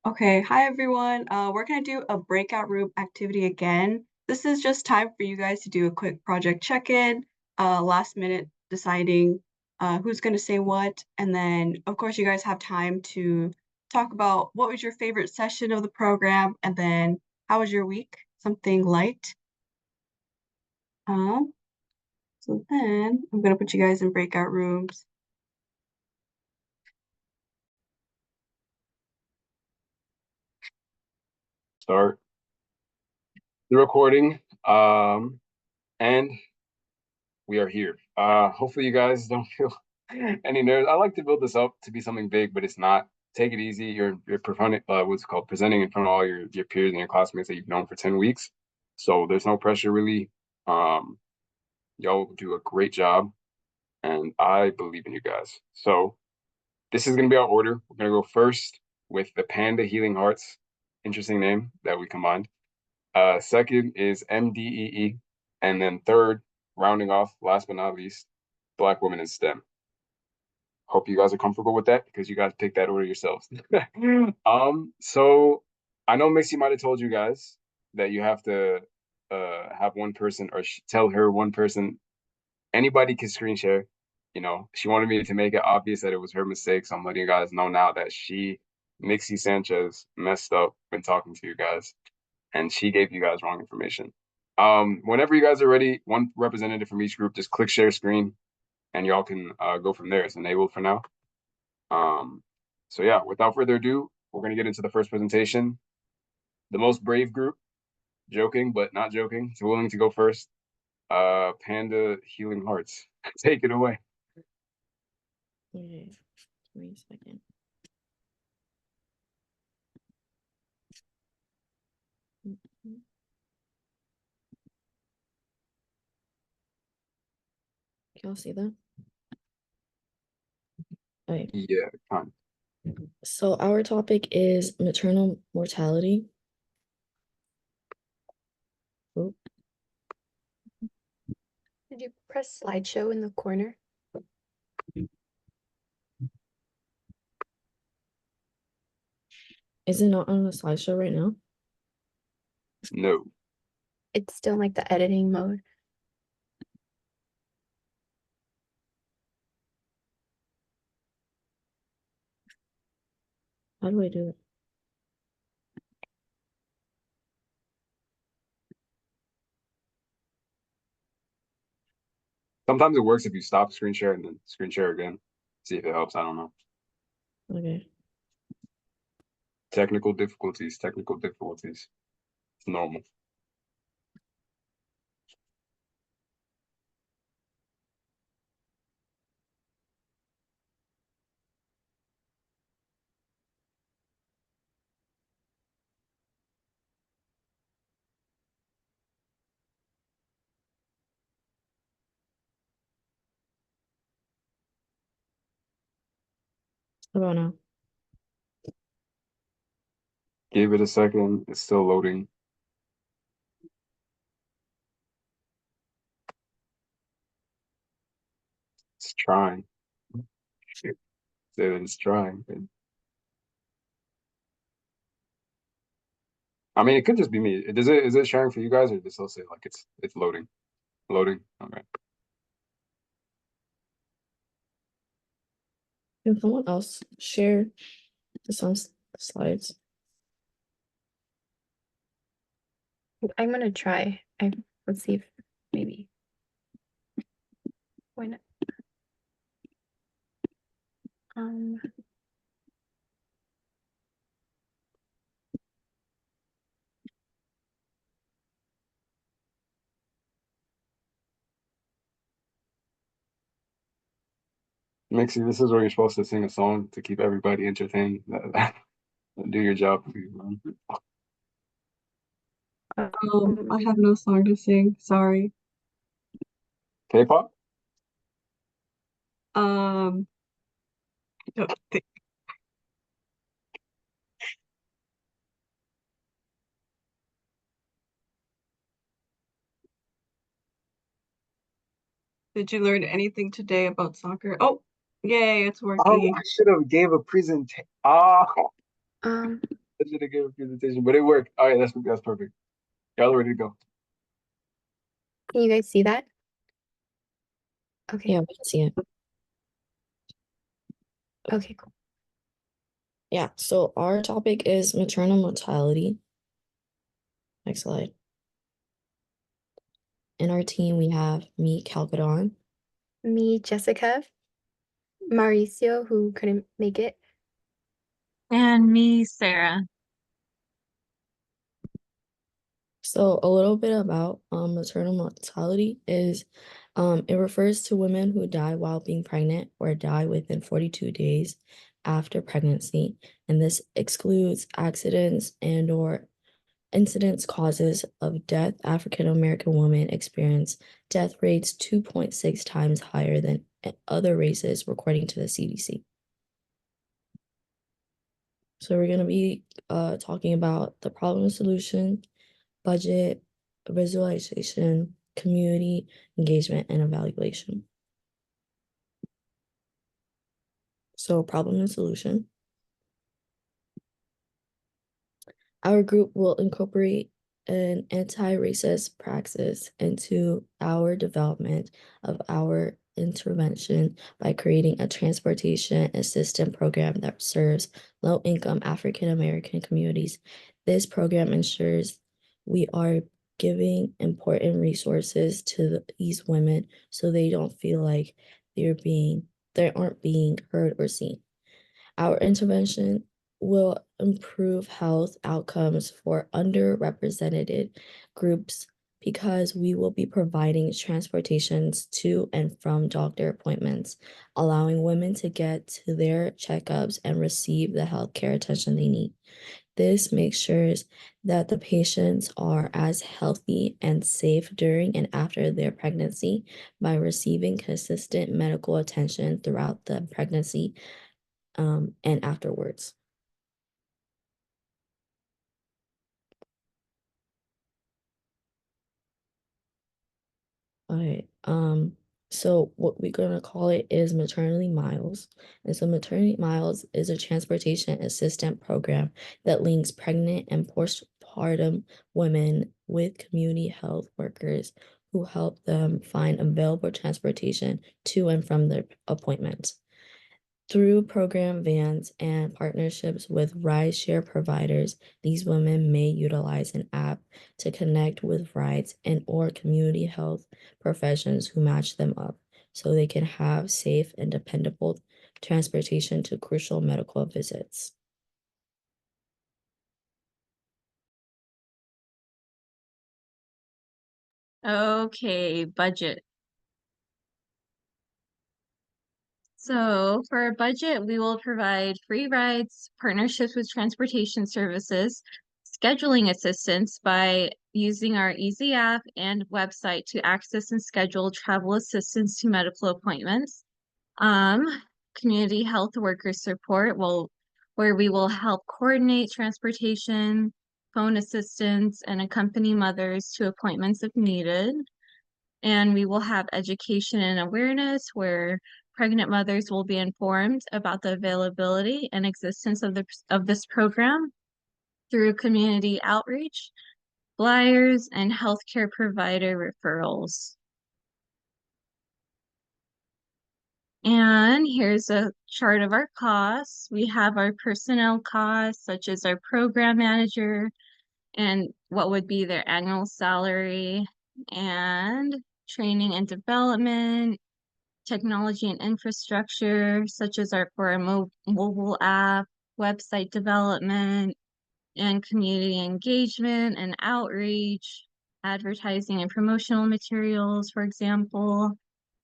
Okay, hi everyone. We're gonna do a breakout room activity again. This is just time for you guys to do a quick project check-in, last minute deciding who's gonna say what, and then of course you guys have time to talk about what was your favorite session of the program, and then how was your week? Something light. Um, so then I'm gonna put you guys in breakout rooms. Start the recording. And we are here. Hopefully you guys don't feel any nerves. I like to build this up to be something big, but it's not. Take it easy. You're what's it called, presenting in front of all your peers and your classmates that you've known for 10 weeks. So there's no pressure really. Um, y'all do a great job, and I believe in you guys. So this is gonna be our order. We're gonna go first with the Panda Healing Hearts. Interesting name that we combined. Second is MDEE. And then third, rounding off, last but not least, Black Women in STEM. Hope you guys are comfortable with that because you guys picked that order yourselves. So I know Missy might have told you guys that you have to have one person or tell her one person. Anybody can screen share. You know, she wanted me to make it obvious that it was her mistake. So I'm letting you guys know now that Mixie Sanchez, messed up when talking to you guys, and she gave you guys wrong information. Whenever you guys are ready, one representative from each group, just click share screen, and y'all can go from there. It's enabled for now. Um, so yeah, without further ado, we're gonna get into the first presentation. The most brave group, joking but not joking, is willing to go first. Panda Healing Hearts, take it away. Okay, give me a second. Can y'all see that? Okay. Yeah, fine. So our topic is maternal mortality. Oop. Did you press slideshow in the corner? Is it not on the slideshow right now? No. It's still like the editing mode. How do I do it? Sometimes it works if you stop screen share and then screen share again. See if it helps. I don't know. Okay. Technical difficulties. It's normal. How about now? Give it a second. It's still loading. It's trying. Say that it's trying. I mean, it could just be me. Is it sharing for you guys, or does it still say like it's loading? Loading. Okay. Can someone else share this on slides? I'm gonna try. Let's see if maybe. Why not? Um. Mixie, this is where you're supposed to sing a song to keep everybody entertained. Do your job, please, man. I have no song to sing. Sorry. K-pop? Um, don't think- Did you learn anything today about soccer? Oh, yay, it's Oh, working. I should have gave a presentation. Oh, Um. I should have given a presentation, but it worked. All right, that's perfect. Y'all ready to go? Can you guys see that? Okay. Yeah, we can see it. Okay, cool. Yeah, so our topic is maternal mortality. Next slide. In our team, we have me, Calcadon, Me, Jessica, Mauricio, who couldn't make it. And me, Sarah. So a little bit about maternal mortality is it refers to women who die while being pregnant or die within 42 days after pregnancy, and this excludes accidents and or incidents causes of death. African American women experience death rates 2.6 times higher than other races, according to the CDC. So we're going to be talking about the problem solution, budget, visualization, community engagement, and evaluation. So problem and solution. Our group will incorporate an anti-racist praxis into our development of our intervention by creating a transportation assistance program that serves low-income African American communities. This program ensures we are giving important resources to these women so they don't feel like they aren't being heard or seen. Our intervention will improve health outcomes for underrepresented groups because we will be providing transportations to and from doctor appointments, allowing women to get to their checkups and receive the healthcare attention they need. This makes sure that the patients are as healthy and safe during and after their pregnancy by receiving consistent medical attention throughout the pregnancy and afterwards. All right. So what we're gonna call it is Maternity Miles. And so Maternity Miles is a transportation assistant program that links pregnant and postpartum women with community health workers who help them find available transportation to and from their appointments. Through program vans and partnerships with rideshare providers, these women may utilize an app to connect with rides and or community health professions who match them up so they can have safe and dependable transportation to crucial medical visits. Okay, budget. So for our budget, we will provide free rides, partnerships with transportation services, scheduling assistance by using our Easy app and website to access and schedule travel assistance to medical appointments. Community health worker support where we will help coordinate transportation, phone assistance, and accompany mothers to appointments if needed. And we will have education and awareness where pregnant mothers will be informed about the availability and existence of this program through community outreach, flyers, and healthcare provider referrals. And here's a chart of our costs. We have our personnel costs, such as our program manager and what would be their annual salary, and training and development, technology and infrastructure, such as for our mobile app, website development, and community engagement and outreach, advertising and promotional materials, for example.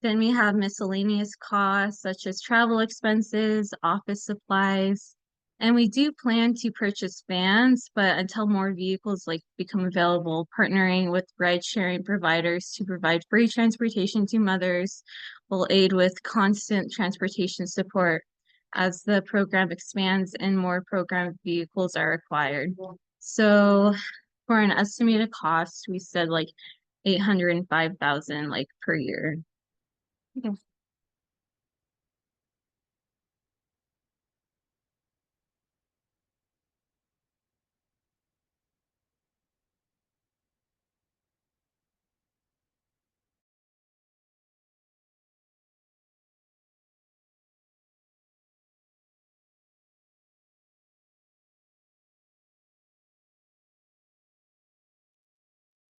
Then we have miscellaneous costs such as travel expenses, office supplies, and we do plan to purchase vans, but until more vehicles become available, partnering with ride-sharing providers to provide free transportation to mothers will aid with constant transportation support as the program expands and more program vehicles are acquired. So for an estimated cost, we said 805,000 per year. Okay.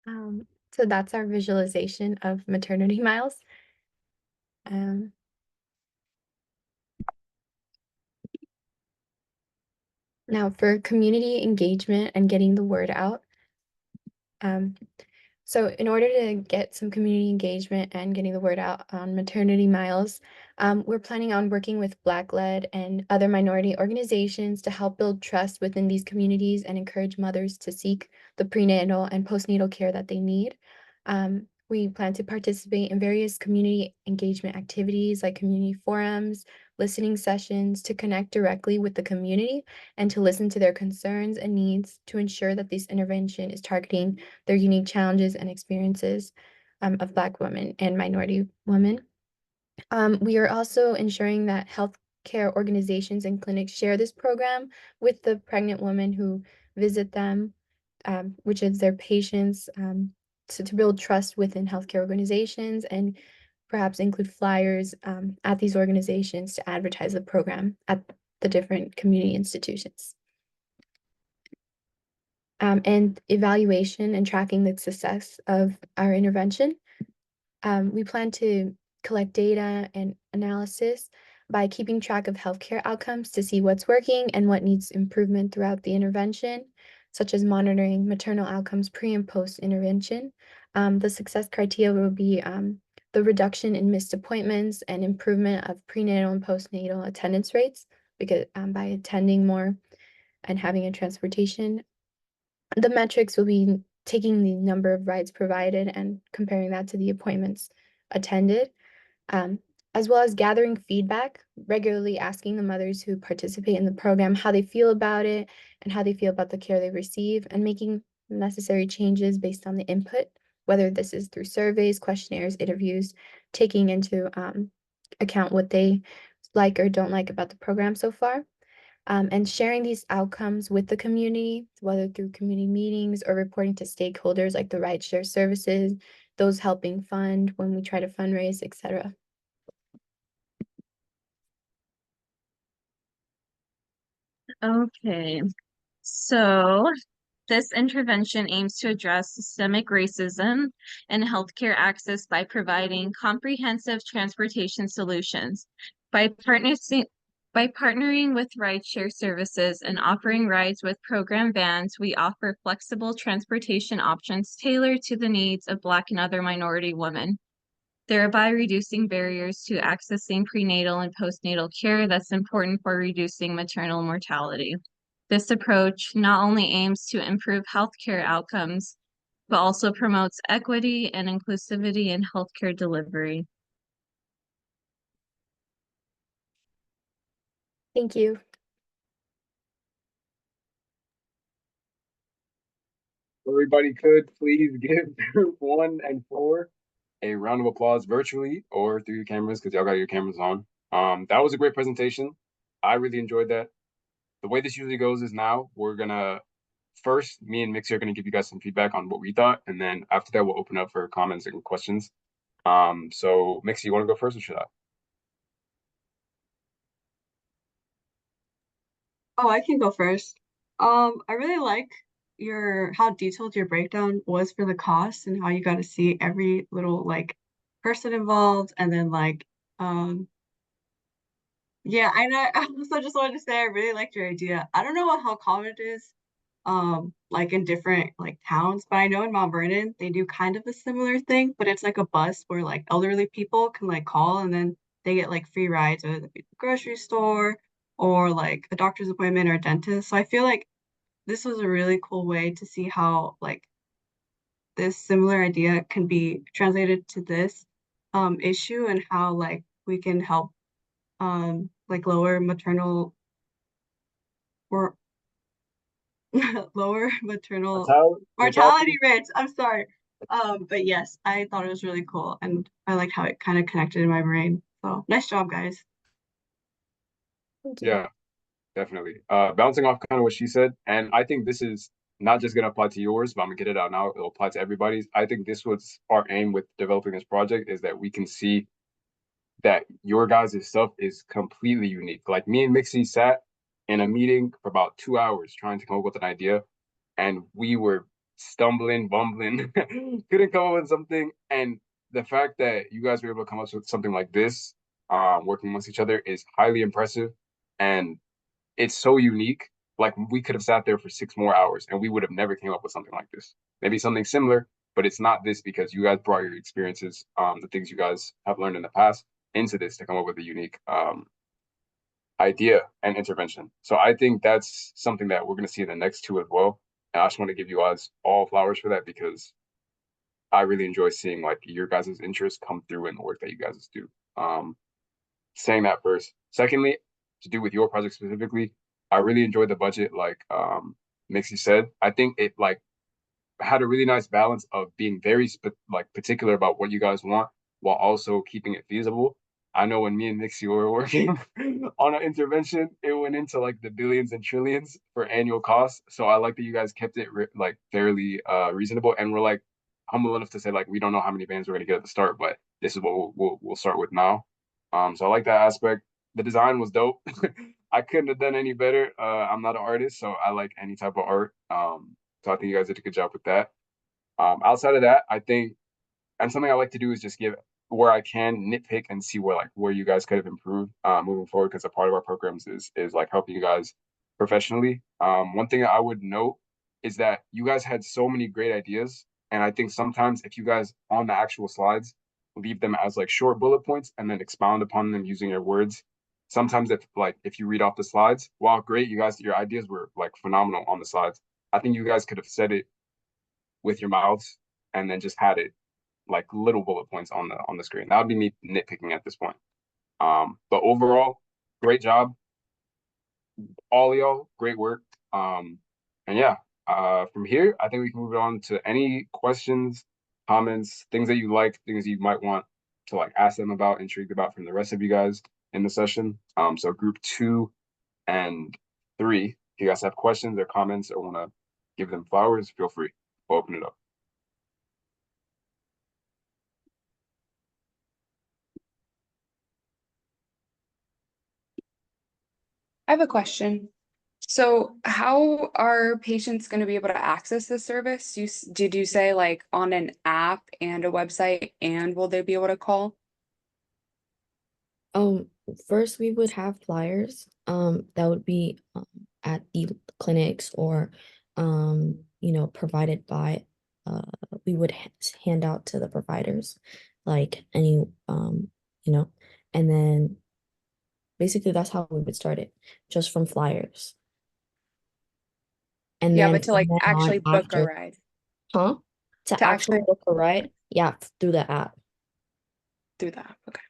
So that's our visualization of maternity miles. Now for community engagement and getting the word out. So in order to get some community engagement and getting the word out on maternity miles, we're planning on working with Black-led and other minority organizations to help build trust within these communities and encourage mothers to seek the prenatal and postnatal care that they need. We plan to participate in various community engagement activities like community forums, listening sessions to connect directly with the community and to listen to their concerns and needs to ensure that this intervention is targeting their unique challenges and experiences of Black women and minority women. We are also ensuring that healthcare organizations and clinics share this program with the pregnant women who visit them, which is their patients, to build trust within healthcare organizations and perhaps include flyers at these organizations to advertise the program at the different community institutions. And evaluation and tracking the success of our intervention. We plan to collect data and analysis by keeping track of healthcare outcomes to see what's working and what needs improvement throughout the intervention, such as monitoring maternal outcomes pre and post intervention. The success criteria will be the reduction in missed appointments and improvement of prenatal and postnatal attendance rates because by attending more and having a transportation. The metrics will be taking the number of rides provided and comparing that to the appointments attended, as well as gathering feedback, regularly asking the mothers who participate in the program how they feel about it and how they feel about the care they receive, and making necessary changes based on the input, whether this is through surveys, questionnaires, interviews, taking into account what they like or don't like about the program so far. And sharing these outcomes with the community, whether through community meetings or reporting to stakeholders like the rideshare services, those helping fund when we try to fundraise, etc. Okay, so this intervention aims to address systemic racism and healthcare access by providing comprehensive transportation solutions. By partnering with rideshare services and offering rides with program vans, we offer flexible transportation options tailored to the needs of Black and other minority women, thereby reducing barriers to accessing prenatal and postnatal care that's important for reducing maternal mortality. This approach not only aims to improve healthcare outcomes, but also promotes equity and inclusivity in healthcare delivery. Thank you. Everybody could please give group 1 and 4 a round of applause virtually or through your cameras because y'all got your cameras on. That was a great presentation. I really enjoyed that. The way this usually goes is now we're gonna first, me and Mixie are gonna give you guys some feedback on what we thought, and then after that we'll open up for comments and questions. So Mixie, you want to go first or should I? Oh, I can go first. I really like how detailed your breakdown was for the cost and how you got to see every little like person involved and then yeah, I know. I also just wanted to say I really liked your idea. I don't know how common it is, like in different like towns, but I know in Mount Vernon they do kind of a similar thing, but it's like a bus where like elderly people can like call and then they get like free rides, whether it be the grocery store or like a doctor's appointment or a dentist. So I feel like this was a really cool way to see how like this similar idea can be translated to this issue and how like we can help like lower maternal or lower maternal mortality rates. I'm sorry. But yes, I thought it was really cool and I liked how it kind of connected in my brain. So nice job, guys. Thank you. Yeah, definitely. Bouncing off kind of what she said, and I think this is not just gonna apply to yours, but I'm gonna get it out now. It'll apply to everybody's. I think this was our aim with developing this project is that we can see that your guys' stuff is completely unique. Like me and Mixie sat in a meeting for about 2 hours trying to come up with an idea, and we were stumbling, bumbling, couldn't come up with something. And the fact that you guys were able to come up with something like this, working amongst each other, is highly impressive. And it's so unique. Like we could have sat there for 6 more hours and we would have never came up with something like this. Maybe something similar, but it's not this because you guys brought your experiences, the things you guys have learned in the past into this to come up with a unique idea and intervention. So I think that's something that we're going to see in the next two as well. And I just want to give you guys all flowers for that because I really enjoy seeing like your guys' interests come through in the work that you guys do. Saying that first. Secondly, to do with your project specifically, I really enjoyed the budget, like Mixie said. I think it like had a really nice balance of being very particular about what you guys want while also keeping it feasible. I know when me and Mixie were working on an intervention, it went into like the billions and trillions for annual costs. So I like that you guys kept it like fairly reasonable, and we're like humble enough to say like we don't know how many bands we're gonna get at the start, but this is what we'll start with now. So I like that aspect. The design was dope. I couldn't have done any better. I'm not an artist, so I like any type of art. So I think you guys did a good job with that. Outside of that, I think, and something I like to do is just give where I can nitpick and see where you guys could have improved moving forward, because a part of our programs is like helping you guys professionally. One thing I would note is that you guys had so many great ideas, and I think sometimes if you guys on the actual slides leave them as like short bullet points and then expound upon them using your words. Sometimes if you read off the slides, while great, your ideas were like phenomenal on the slides. I think you guys could have said it with your mouths and then just had it like little bullet points on the screen. That would be me nitpicking at this point. But overall, great job, all y'all, great work. And yeah, from here, I think we can move on to any questions, comments, things that you like, things you might want to like ask them about, intrigued about from the rest of you guys in the session. So group 2 and 3, if you guys have questions or comments or want to give them flowers, feel free. We'll open it up. I have a question. So how are patients going to be able to access this service? Did you say like on an app and a website, and will they be able to call? First we would have flyers, that would be at the clinics or, provided by, we would hand out to the providers, like any, and then basically that's how we would start it, just from flyers. And Yeah, then but to like from then actually on book a after, ride. huh? To To actually actually book a ride, yeah, through the app. do that. Okay.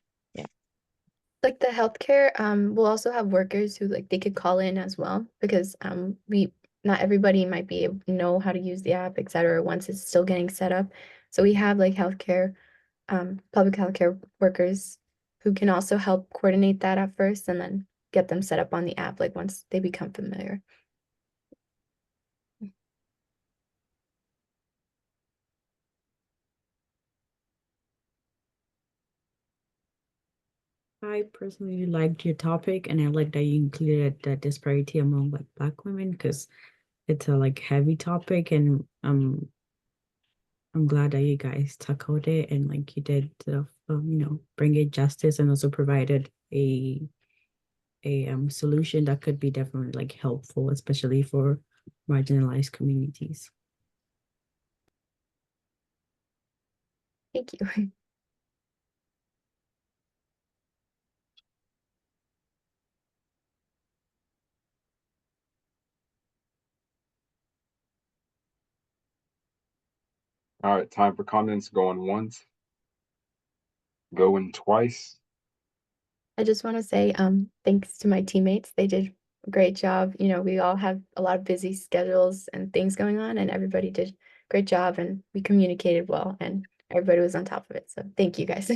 Like the healthcare, we'll also have workers who like they could call in as well because we not everybody might be able to know how to use the app, etc. once it's still getting set up. So we have like healthcare, public healthcare workers who can also help coordinate that at first and then get them set up on the app like once they become familiar. I personally liked your topic, and I like that you included the disparity among like Black women because it's a like heavy topic, and I'm glad that you guys tackled it and like you did, bring it justice and also provided a solution that could be definitely like helpful, especially for marginalized communities. Thank you. All right, time for comments. Going once, going twice. I just want to say thanks to my teammates. They did a great job. We all have a lot of busy schedules and things going on, and everybody did a great job and we communicated well and everybody was on top of it. So thank you guys.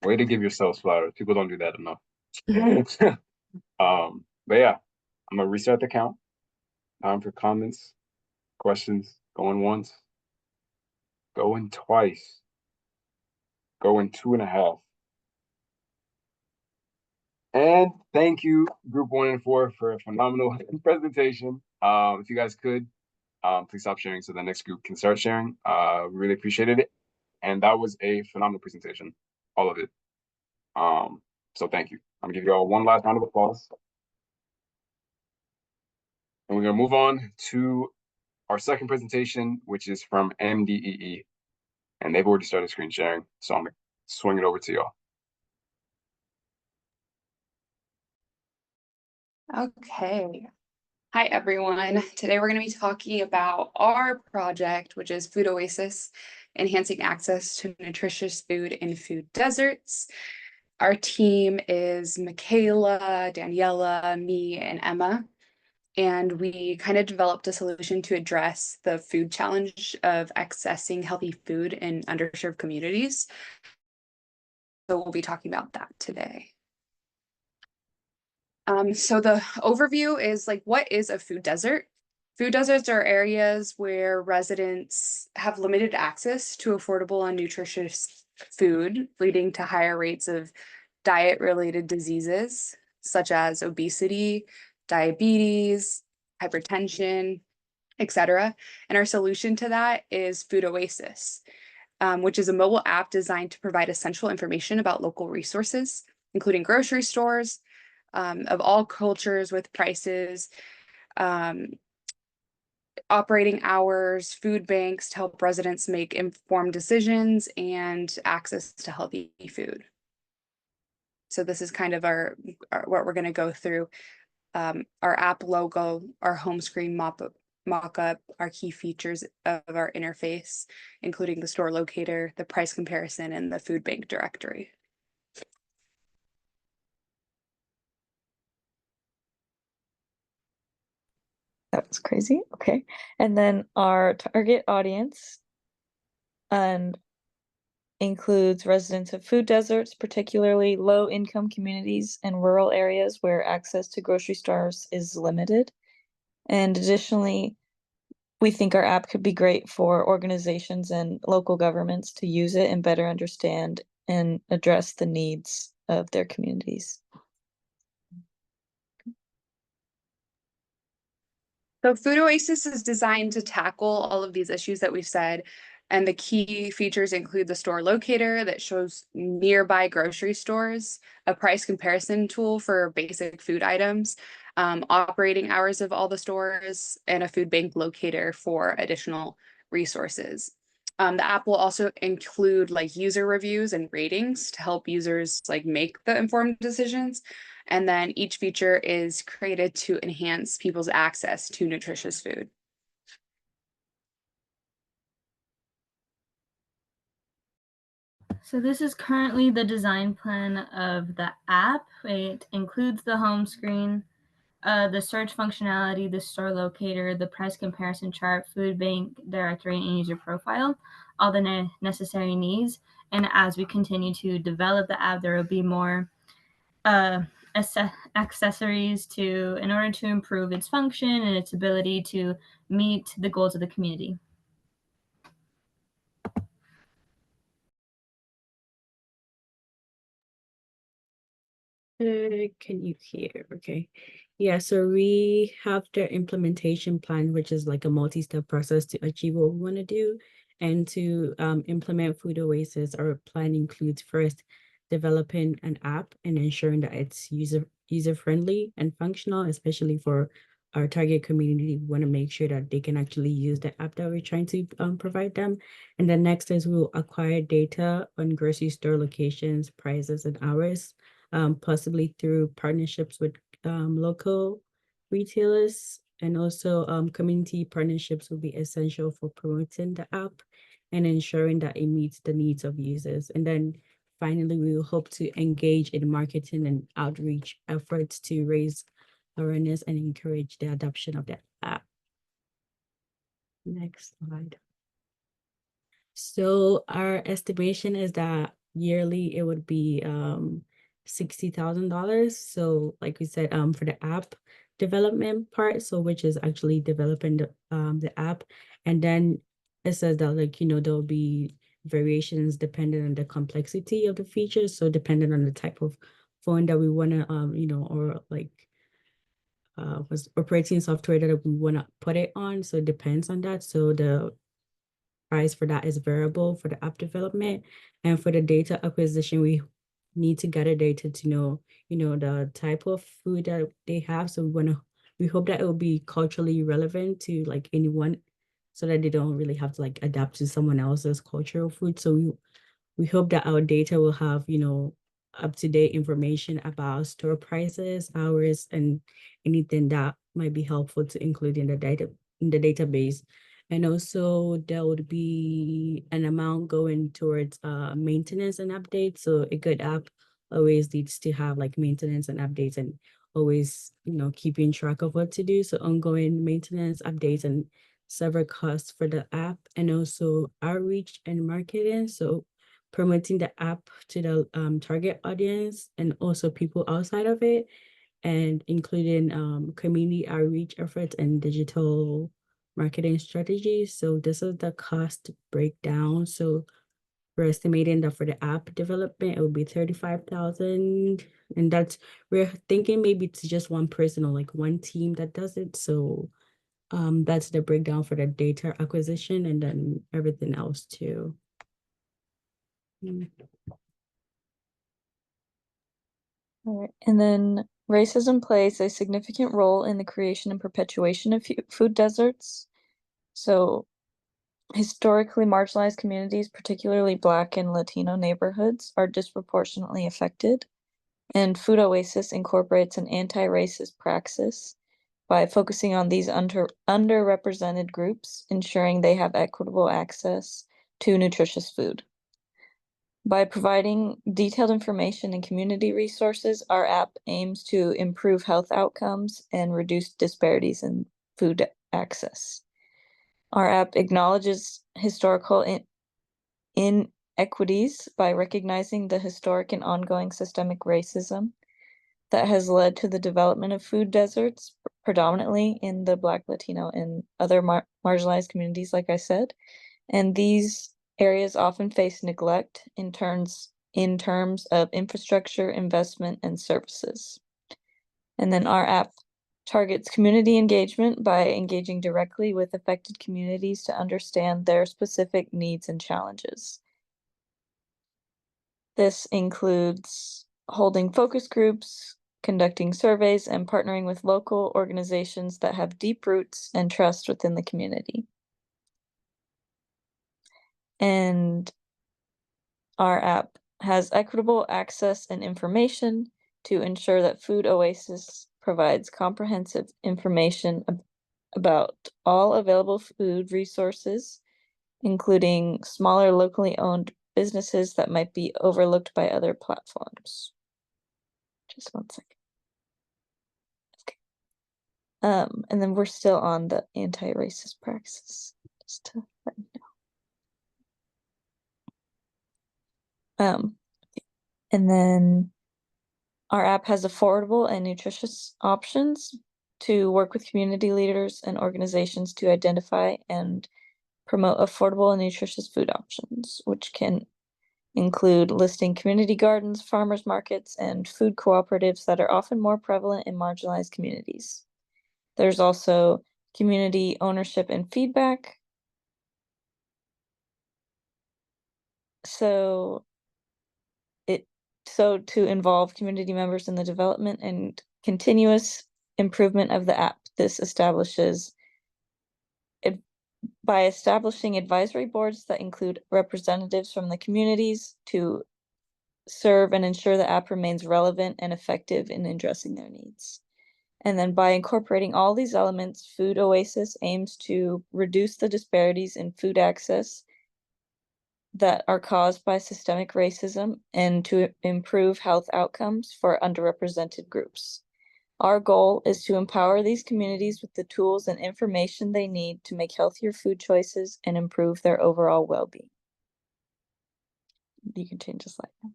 Way to give yourselves flowers. People don't do that enough. But yeah, I'm gonna restart the count. Time for comments, questions. Going once, going twice, going 2.5. And thank you, group 1 and 4, for a phenomenal presentation. If you guys could Please stop sharing so the next group can start sharing. Really appreciated it. And that was a phenomenal presentation, all of it. So thank you. I'm gonna give you all one last round of applause. And we're gonna move on to our second presentation, which is from MDEE. And they've already started screen sharing, so I'm gonna swing it over to y'all. Okay. Hi, everyone. Today we're going to be talking about our project, which is Food Oasis, enhancing access to nutritious food in food deserts. Our team is Michaela, Daniela, me, and Emma. And we kind of developed a solution to address the food challenge of accessing healthy food in underserved communities. So we'll be talking about that today. So the overview is like, what is a food desert? Food deserts are areas where residents have limited access to affordable and nutritious food, leading to higher rates of diet-related diseases such as obesity, diabetes, hypertension, etc. And our solution to that is Food Oasis, which is a mobile app designed to provide essential information about local resources, including grocery stores, of all cultures with prices, operating hours, food banks to help residents make informed decisions and access to healthy food. So this is kind of our what we're going to go through. Our app logo, our home screen mock-up, our key features of our interface, including the store locator, the price comparison, and the food bank directory. That was crazy. Okay. And then our target audience and includes residents of food deserts, particularly low-income communities and rural areas where access to grocery stores is limited. And additionally, we think our app could be great for organizations and local governments to use it and better understand and address the needs of their communities. So Food Oasis is designed to tackle all of these issues that we've said. And the key features include the store locator that shows nearby grocery stores, a price comparison tool for basic food items, operating hours of all the stores, and a food bank locator for additional resources. The app will also include like user reviews and ratings to help users like make the informed decisions. And then each feature is created to enhance people's access to nutritious food. So this is currently the design plan of the app. It includes the home screen, the search functionality, the store locator, the price comparison chart, food bank directory, and user profile, all the necessary needs. And as we continue to develop the app, there will be more accessories in order to improve its function and its ability to meet the goals of the community. Can you hear? Okay. Yeah, so we have the implementation plan, which is like a multi-step process to achieve what we want to do. And to implement Food Oasis, our plan includes first developing an app and ensuring that it's user-friendly and functional, especially for our target community. We want to make sure that they can actually use the app that we're trying to provide them. And then next is we'll acquire data on grocery store locations, prices, and hours. Possibly through partnerships with local retailers, and also community partnerships will be essential for promoting the app and ensuring that it meets the needs of users. And then finally, we will hope to engage in marketing and outreach efforts to raise awareness and encourage the adoption of the app. Next slide. So our estimation is that yearly it would be $60,000. So like we said, for the app development part, so which is actually developing the app. And then it says that like, there'll be variations depending on the complexity of the features. So depending on the type of phone that we want to, or like was operating software that we want to put it on. So it depends on that. So the price for that is variable for the app development. And for the data acquisition, we need to gather data to know, the type of food that they have. So we hope that it will be culturally relevant to like anyone, so that they don't really have to like adapt to someone else's cultural food. So we hope that our data will have, up-to-date information about store prices, hours, and anything that might be helpful to include in the database. And also there would be an amount going towards maintenance and updates. So a good app always needs to have like maintenance and updates, and always, keeping track of what to do. So ongoing maintenance, updates, and server costs for the app, and also outreach and marketing. So promoting the app to the target audience and also people outside of it, and including community outreach efforts and digital marketing strategies. So this is the cost breakdown. So we're estimating that for the app development, it would be 35,000. And we're thinking maybe it's just one person or like one team that does it. So that's the breakdown for the data acquisition, and then everything else too. All right. And then racism plays a significant role in the creation and perpetuation of food deserts. So historically marginalized communities, particularly Black and Latino neighborhoods, are disproportionately affected. And Food Oasis incorporates an anti-racist praxis by focusing on these underrepresented groups, ensuring they have equitable access to nutritious food. By providing detailed information and community resources, our app aims to improve health outcomes and reduce disparities in food access. Our app acknowledges historical inequities by recognizing the historic and ongoing systemic racism that has led to the development of food deserts, predominantly in the Black, Latino, and other marginalized communities, like I said. And these areas often face neglect in terms of infrastructure, investment, and services. And then our app targets community engagement by engaging directly with affected communities to understand their specific needs and challenges. This includes holding focus groups, conducting surveys, and partnering with local organizations that have deep roots and trust within the community. And our app has equitable access and information to ensure that Food Oasis provides comprehensive information about all available food resources, including smaller locally owned businesses that might be overlooked by other platforms. Just one second. Okay. And then we're still on the anti-racist praxis, just to let you know. And then our app has affordable and nutritious options to work with community leaders and organizations to identify and promote affordable and nutritious food options, which can include listing community gardens, farmers markets, and food cooperatives that are often more prevalent in marginalized communities. There's also community ownership and feedback. So to involve community members in the development and continuous improvement of the app. This establishes it by establishing advisory boards that include representatives from the communities to serve and ensure the app remains relevant and effective in addressing their needs. And then by incorporating all these elements, Food Oasis aims to reduce the disparities in food access that are caused by systemic racism and to improve health outcomes for underrepresented groups. Our goal is to empower these communities with the tools and information they need to make healthier food choices and improve their overall well-being. You can change the slide now.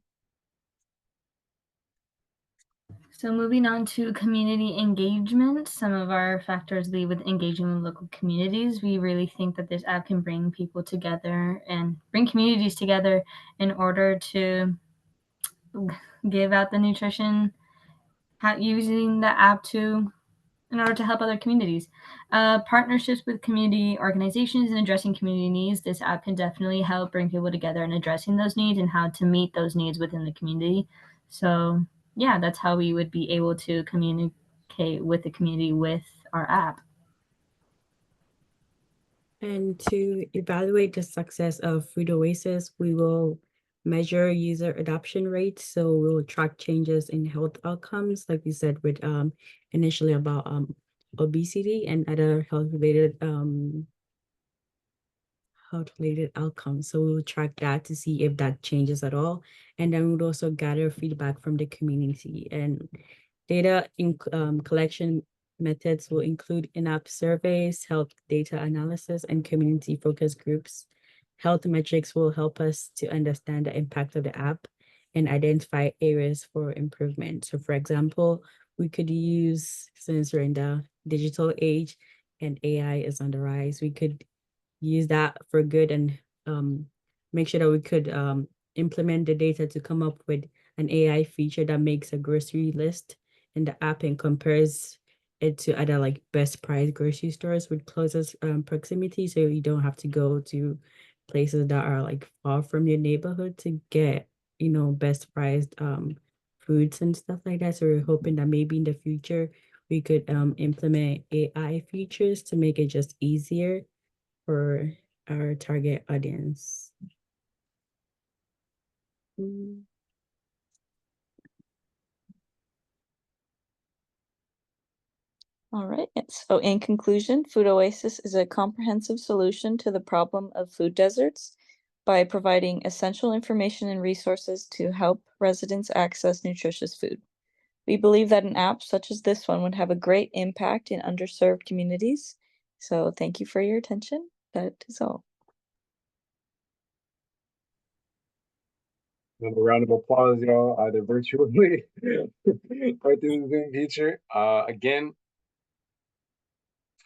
So moving on to community engagement, some of our factors lead with engaging with local communities. We really think that this app can bring people together and bring communities together in order to give out the nutrition, using the app to in order to help other communities. Partnerships with community organizations and addressing community needs. This app can definitely help bring people together and addressing those needs and how to meet those needs within the community. So yeah, that's how we would be able to communicate with the community with our app. And to evaluate the success of Food Oasis, we will measure user adoption rates. So we'll track changes in health outcomes, like we said, with initially about obesity and other health-related outcomes. So we will track that to see if that changes at all. And then we would also gather feedback from the community. And data in collection methods will include in-app surveys, health data analysis, and community focus groups. Health metrics will help us to understand the impact of the app and identify areas for improvement. So for example, we could use, since we're in the digital age and AI is on the rise, we could use that for good and make sure that we could implement the data to come up with an AI feature that makes a grocery list in the app and compares it to other like best price grocery stores with closest proximity, so you don't have to go to places that are like far from your neighborhood to get, you know, best priced foods and stuff like that. So we're hoping that maybe in the future we could implement AI features to make it just easier for our target audience. All right. So in conclusion, Food Oasis is a comprehensive solution to the problem of food deserts by providing essential information and resources to help residents access nutritious food. We believe that an app such as this one would have a great impact in underserved communities. So thank you for your attention. That is all. Another round of applause, y'all, either virtually or through the Zoom feature. Again,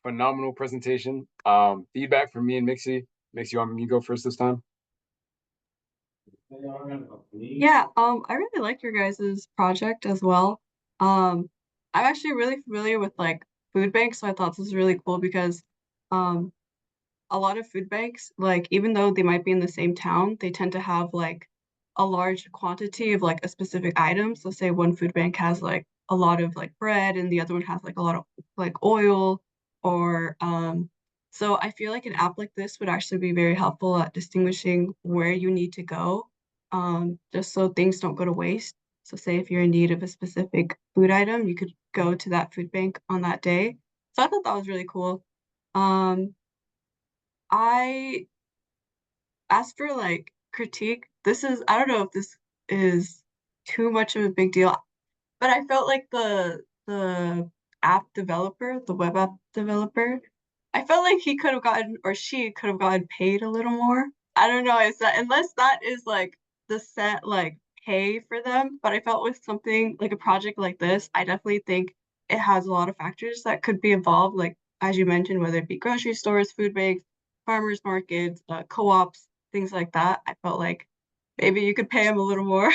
phenomenal presentation. Feedback from me and Mixie. Mixie, you want me to go first this time? Yeah, I really like your guys' project as well. I'm actually really familiar with like food banks, so I thought this was really cool because um a lot of food banks, like even though they might be in the same town, they tend to have like a large quantity of like a specific item. So say one food bank has like a lot of like bread and the other one has like a lot of like oil or so I feel like an app like this would actually be very helpful at distinguishing where you need to go, just so things don't go to waste. So say if you're in need of a specific food item, you could go to that food bank on that day. So I thought that was really cool. I As for like critique, I don't know if this is too much of a big deal, but I felt like the app developer, the web app developer, I felt like he could have gotten or she could have gotten paid a little more. I don't know, is that unless that is like the set like pay for them, but I felt with something like a project like this, I definitely think it has a lot of factors that could be involved, like as you mentioned, whether it be grocery stores, food banks, farmers markets, co-ops, things like that. I felt like maybe you could pay them a little more,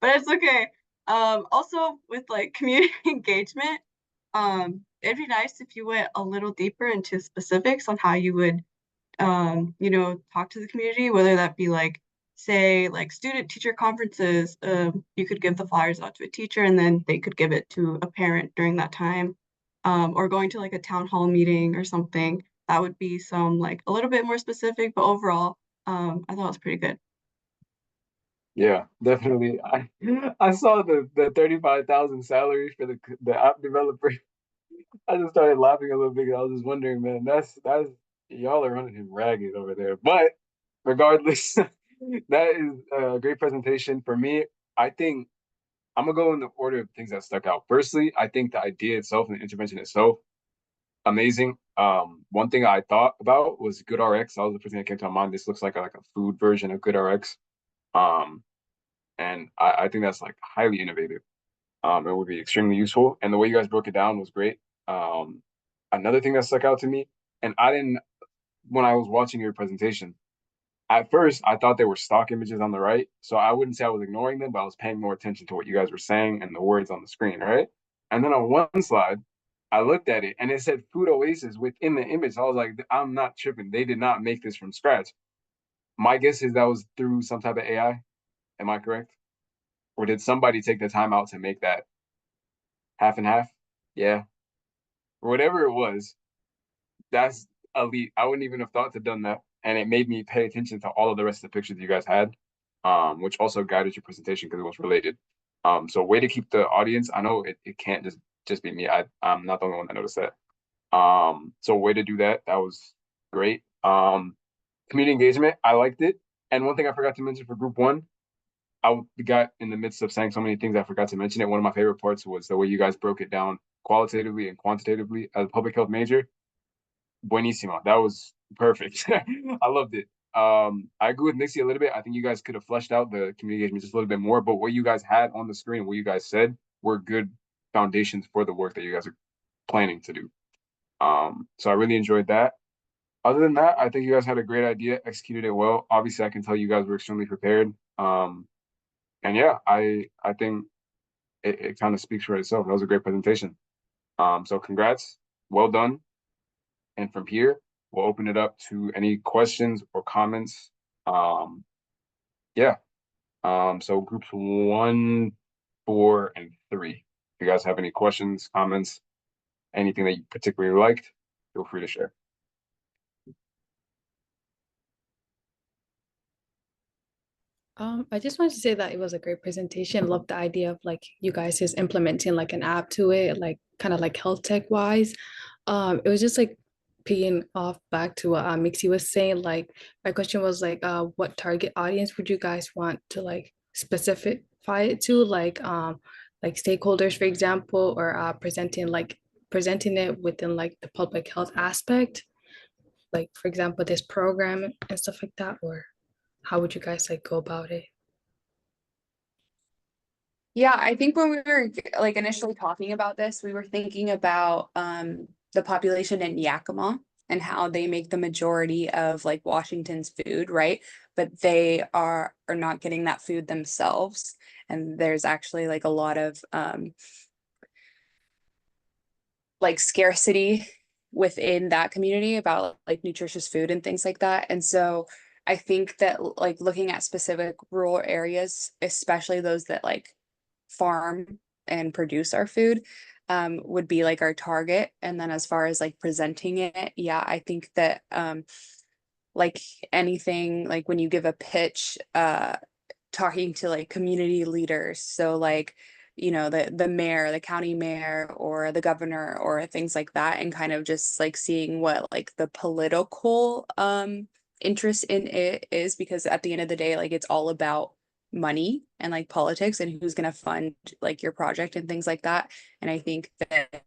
but it's okay. Also with like community engagement, it'd be nice if you went a little deeper into specifics on how you would, talk to the community, whether that be like, say, like student teacher conferences, you could give the flyers out to a teacher and then they could give it to a parent during that time, or going to like a town hall meeting or something. That would be some like a little bit more specific, but overall, I thought it was pretty good. Yeah, definitely. I saw the 35,000 salary for the app developer. I just started laughing a little bit. I was just wondering, man, that's y'all are running him ragged over there. But regardless, that is a great presentation for me. I think I'm gonna go in the order of things that stuck out. Firstly, I think the idea itself and the intervention itself, amazing. One thing I thought about was GoodRx. That was the first thing that came to my mind. This looks like a food version of GoodRx. And I think that's like highly innovative. It would be extremely useful. And the way you guys broke it down was great. Another thing that stuck out to me, and when I was watching your presentation, at first I thought they were stock images on the right. So I wouldn't say I was ignoring them, but I was paying more attention to what you guys were saying and the words on the screen, right? And then on one slide, I looked at it and it said Food Oasis within the image. I was like, I'm not tripping. They did not make this from scratch. My guess is that was through some type of AI. Am I correct? Or did somebody take the time out to make that half and half? Yeah. Or whatever it was, that's elite. I wouldn't even have thought to done that. And it made me pay attention to all of the rest of the pictures you guys had, which also guided your presentation because it was related. So way to keep the audience. I know it can't just be me. I'm not the only one that noticed that. So way to do that. That was great. Community engagement, I liked it. And one thing I forgot to mention for group one, I got in the midst of saying so many things I forgot to mention it. One of my favorite parts was the way you guys broke it down qualitatively and quantitatively as a public health major. Buenísimo. That was perfect. I loved it. I agree with Nixie a little bit. I think you guys could have fleshed out the community engagement just a little bit more, but what you guys had on the screen, what you guys said, were good foundations for the work that you guys are planning to do. So I really enjoyed that. Other than that, I think you guys had a great idea, executed it well. Obviously, I can tell you guys were extremely prepared. And yeah, I think it kind of speaks for itself. That was a great presentation. So congrats, well done. And from here, we'll open it up to any questions or comments. Yeah. So groups 1, 4, and 3. If you guys have any questions, comments, anything that you particularly liked, feel free to share. I just wanted to say that it was a great presentation. Love the idea of like you guys just implementing like an app to it, like kind of like health tech wise. It was just like peeing off back to what Mixie was saying. Like my question was what target audience would you guys want to like specify it to? Like stakeholders, for example, or presenting it within like the public health aspect, like for example, this program and stuff like that, or how would you guys like go about it? Yeah, I think when we were like initially talking about this, we were thinking about the population in Yakima and how they make the majority of like Washington's food, right? But they are not getting that food themselves. And there's actually like a lot of like scarcity within that community about like nutritious food and things like that. And so I think that like looking at specific rural areas, especially those that like farm and produce our food, would be like our target. And then as far as like presenting it, yeah, I think that like anything, like when you give a pitch, talking to like community leaders, so like the mayor, the county mayor, or the governor, or things like that, and kind of just like seeing what like the political interest in it is, because at the end of the day, like it's all about money and like politics and who's going to fund like your project and things like that. And I think that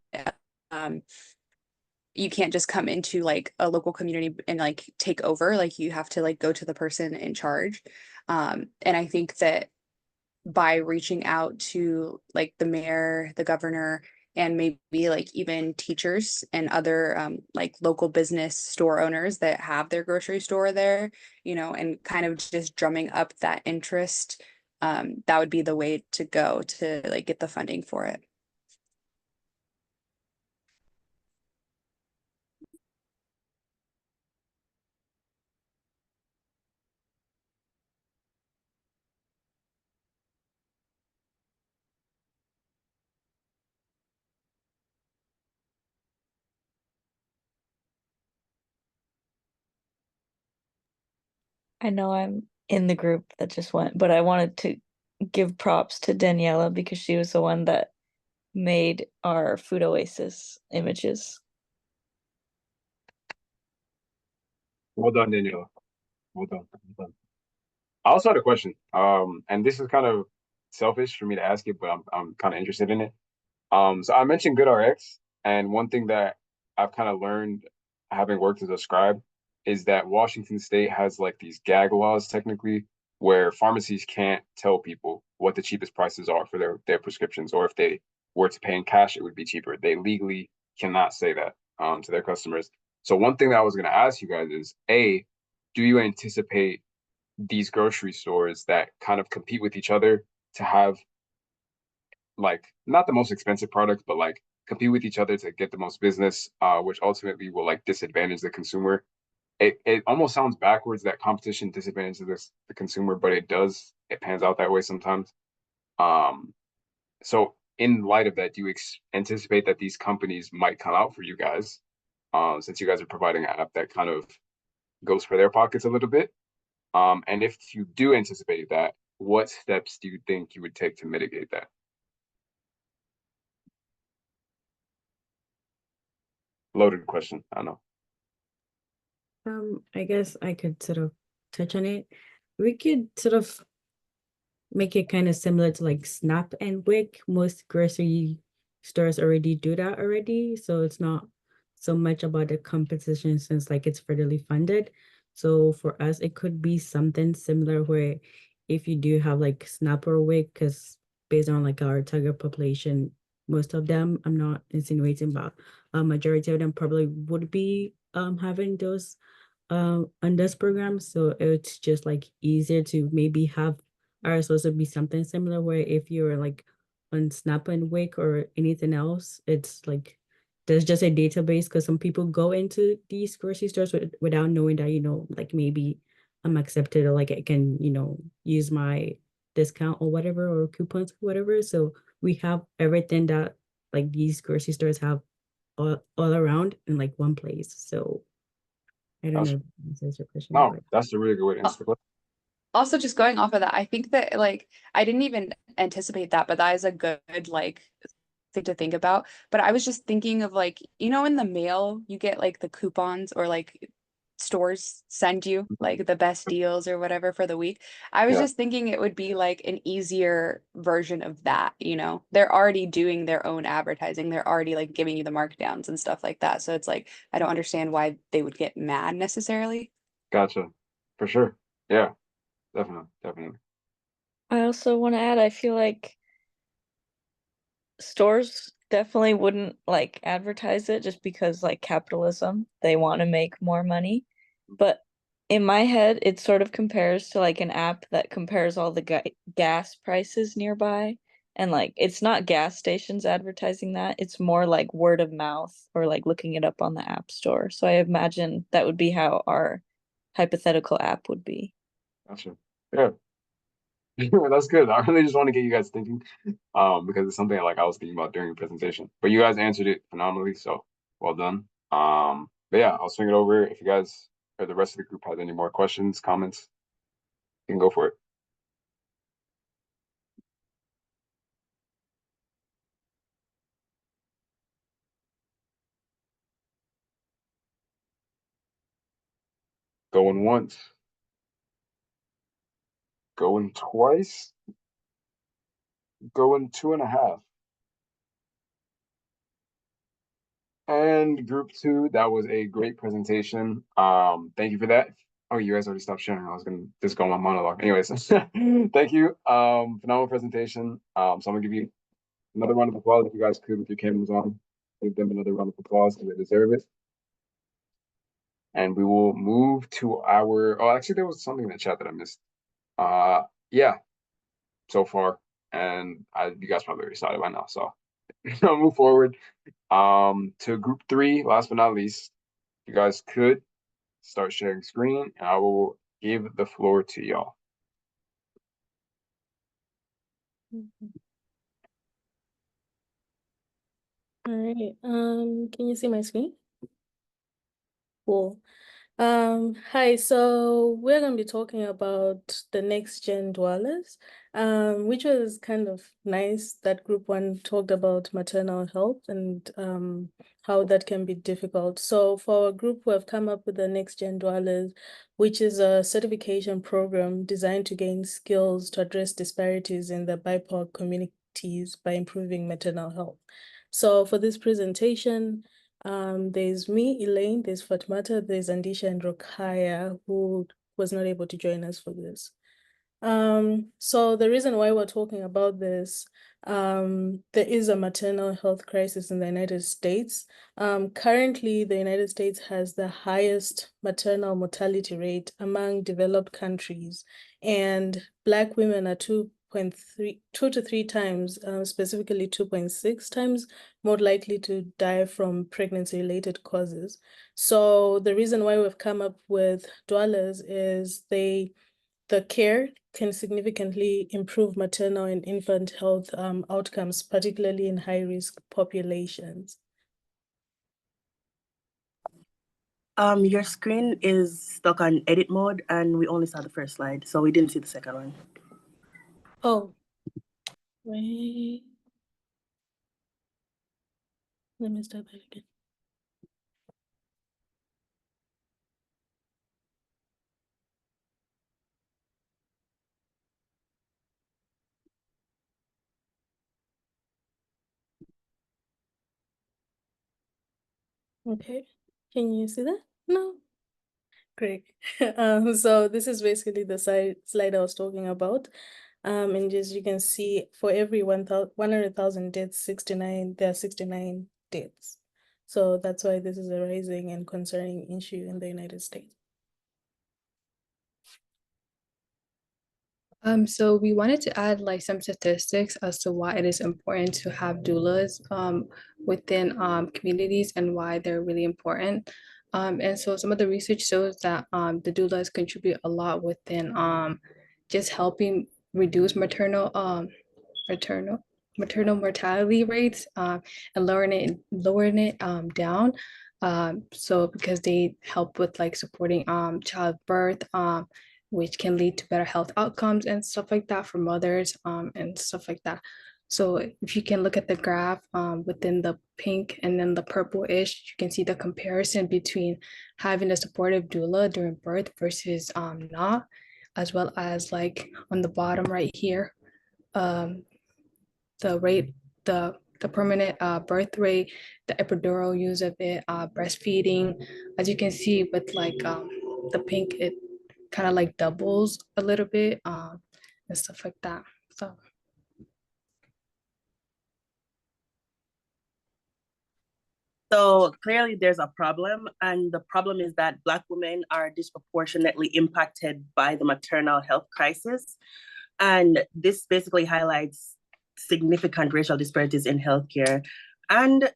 you can't just come into like a local community and like take over, like you have to like go to the person in charge. And I think that by reaching out to like the mayor, the governor, and maybe like even teachers and other like local business store owners that have their grocery store there, and kind of just drumming up that interest, that would be the way to go to like get the funding for it. I know I'm in the group that just went, but I wanted to give props to Daniela because she was the one that made our Food Oasis images. Well done, Daniela. Well done. Well done. I also had a question. And this is kind of selfish for me to ask it, but I'm kind of interested in it. So I mentioned GoodRx, and one thing that I've kind of learned having worked as a scribe is that Washington State has like these gag laws technically where pharmacies can't tell people what the cheapest prices are for their prescriptions, or if they were to pay in cash, it would be cheaper. They legally cannot say that to their customers. So one thing that I was going to ask you guys is, A, do you anticipate these grocery stores that kind of compete with each other to have like not the most expensive products, but like compete with each other to get the most business, which ultimately will like disadvantage the consumer. It almost sounds backwards that competition disadvantages the consumer, but it does. It pans out that way sometimes. So in light of that, do you anticipate that these companies might come out for you guys, since you guys are providing an app that kind of goes for their pockets a little bit? And if you do anticipate that, what steps do you think you would take to mitigate that? Loaded question, I know. I guess I could sort of touch on it. We could sort of make it kind of similar to like Snap and Wick. Most grocery stores already do that already, so it's not so much about the competition since like it's federally funded. So for us, it could be something similar where if you do have like Snap or Wick, because based on like our target population, most of them, I'm not insinuating, but a majority of them probably would be having those on this program. So it's just like easier to maybe have ours also be something similar where if you're like on Snap and Wick or anything else, it's like there's just a database because some people go into these grocery stores without knowing that, you know, like maybe I'm accepted or like I can, you know, use my discount or whatever or coupons or whatever. So we have everything that like these grocery stores have all around in like one place. So I don't know if that answers your question. No, but that's a really good way to answer the question. Also, just going off of that, I think that like I didn't even anticipate that, but that is a good like thing to think about. But I was just thinking of like, you know, in the mail, you get like the coupons or like stores send you like the best deals or whatever for the week. I was Yeah. just thinking it would be like an easier version of that, you know. They're already doing their own advertising. They're already like giving you the markdowns and stuff like that. So it's like I don't understand why they would get mad necessarily. Gotcha. For sure. Yeah, definitely. I also want to add, I feel like stores definitely wouldn't like advertise it just because like capitalism, they want to make more money. But in my head, it sort of compares to like an app that compares all the gas prices nearby. And like it's not gas stations advertising that, it's more like word of mouth or like looking it up on the app store. So I imagine that would be how our hypothetical app would be. Gotcha. Yeah. That's good. I really just want to get you guys thinking, because it's something like I was thinking about during the presentation. But you guys answered it phenomenally, so well done. But yeah, I'll swing it over. If you guys or the rest of the group has any more questions, comments, you can go for it. Going once. Going twice. Going 2.5. And group 2, that was a great presentation. Thank you for that. Oh, you guys already stopped sharing. I was gonna just go on my monologue. Anyways, thank you. Phenomenal presentation. So I'm gonna give you another round of applause if you guys could with your cameras on. Give them another round of applause because they deserve it. And we will move to our, oh, actually there was something in the chat that I missed. Yeah, so far. And you guys probably already saw it by now, so I'll move forward. To group 3, last but not least, you guys could start sharing screen and I will give the floor to y'all. All right. Can you see my screen? Cool. Hi, so we're gonna be talking about the next gen dwellers, which was kind of nice that group 1 talked about maternal health and how that can be difficult. So for our group, we have come up with the next gen dwellers, which is a certification program designed to gain skills to address disparities in the BIPOC communities by improving maternal health. So for this presentation, there's me, Elaine, there's Fatmata, there's Andisha and Rokaya, who was not able to join us for this. So the reason why we're talking about this, there is a maternal health crisis in the United States. Currently, the United States has the highest maternal mortality rate among developed countries, and Black women are 2 2 to 3 times, specifically 2.6 times more likely to die from pregnancy-related causes. So the reason why we've come up with doulas is the care can significantly improve maternal and infant health outcomes, particularly in high-risk populations. Your screen is stuck on edit mode, and we only saw the first slide, so we didn't see the second one. Oh, wait. Let me start that again. Okay, can you see that? No. Great. So this is basically the slide I was talking about. And as you can see, for every 100,000 deaths, there are 69 deaths. So that's why this is a rising and concerning issue in the United States. So we wanted to add like some statistics as to why it is important to have doulas within communities and why they're really important. And so some of the research shows that the doulas contribute a lot within just helping reduce maternal mortality rates and lowering it down. So because they help with like supporting childbirth, which can lead to better health outcomes and stuff like that for mothers and stuff like that. So if you can look at the graph within the pink and then the purple-ish, you can see the comparison between having a supportive doula during birth versus not, as well as like on the bottom right here, the rate, the permanent birth rate, the epidural use of it, breastfeeding. As you can see with like the pink, it kind of like doubles a little bit and stuff like that. So clearly there's a problem, and the problem is that Black women are disproportionately impacted by the maternal health crisis. And this basically highlights significant racial disparities in healthcare. And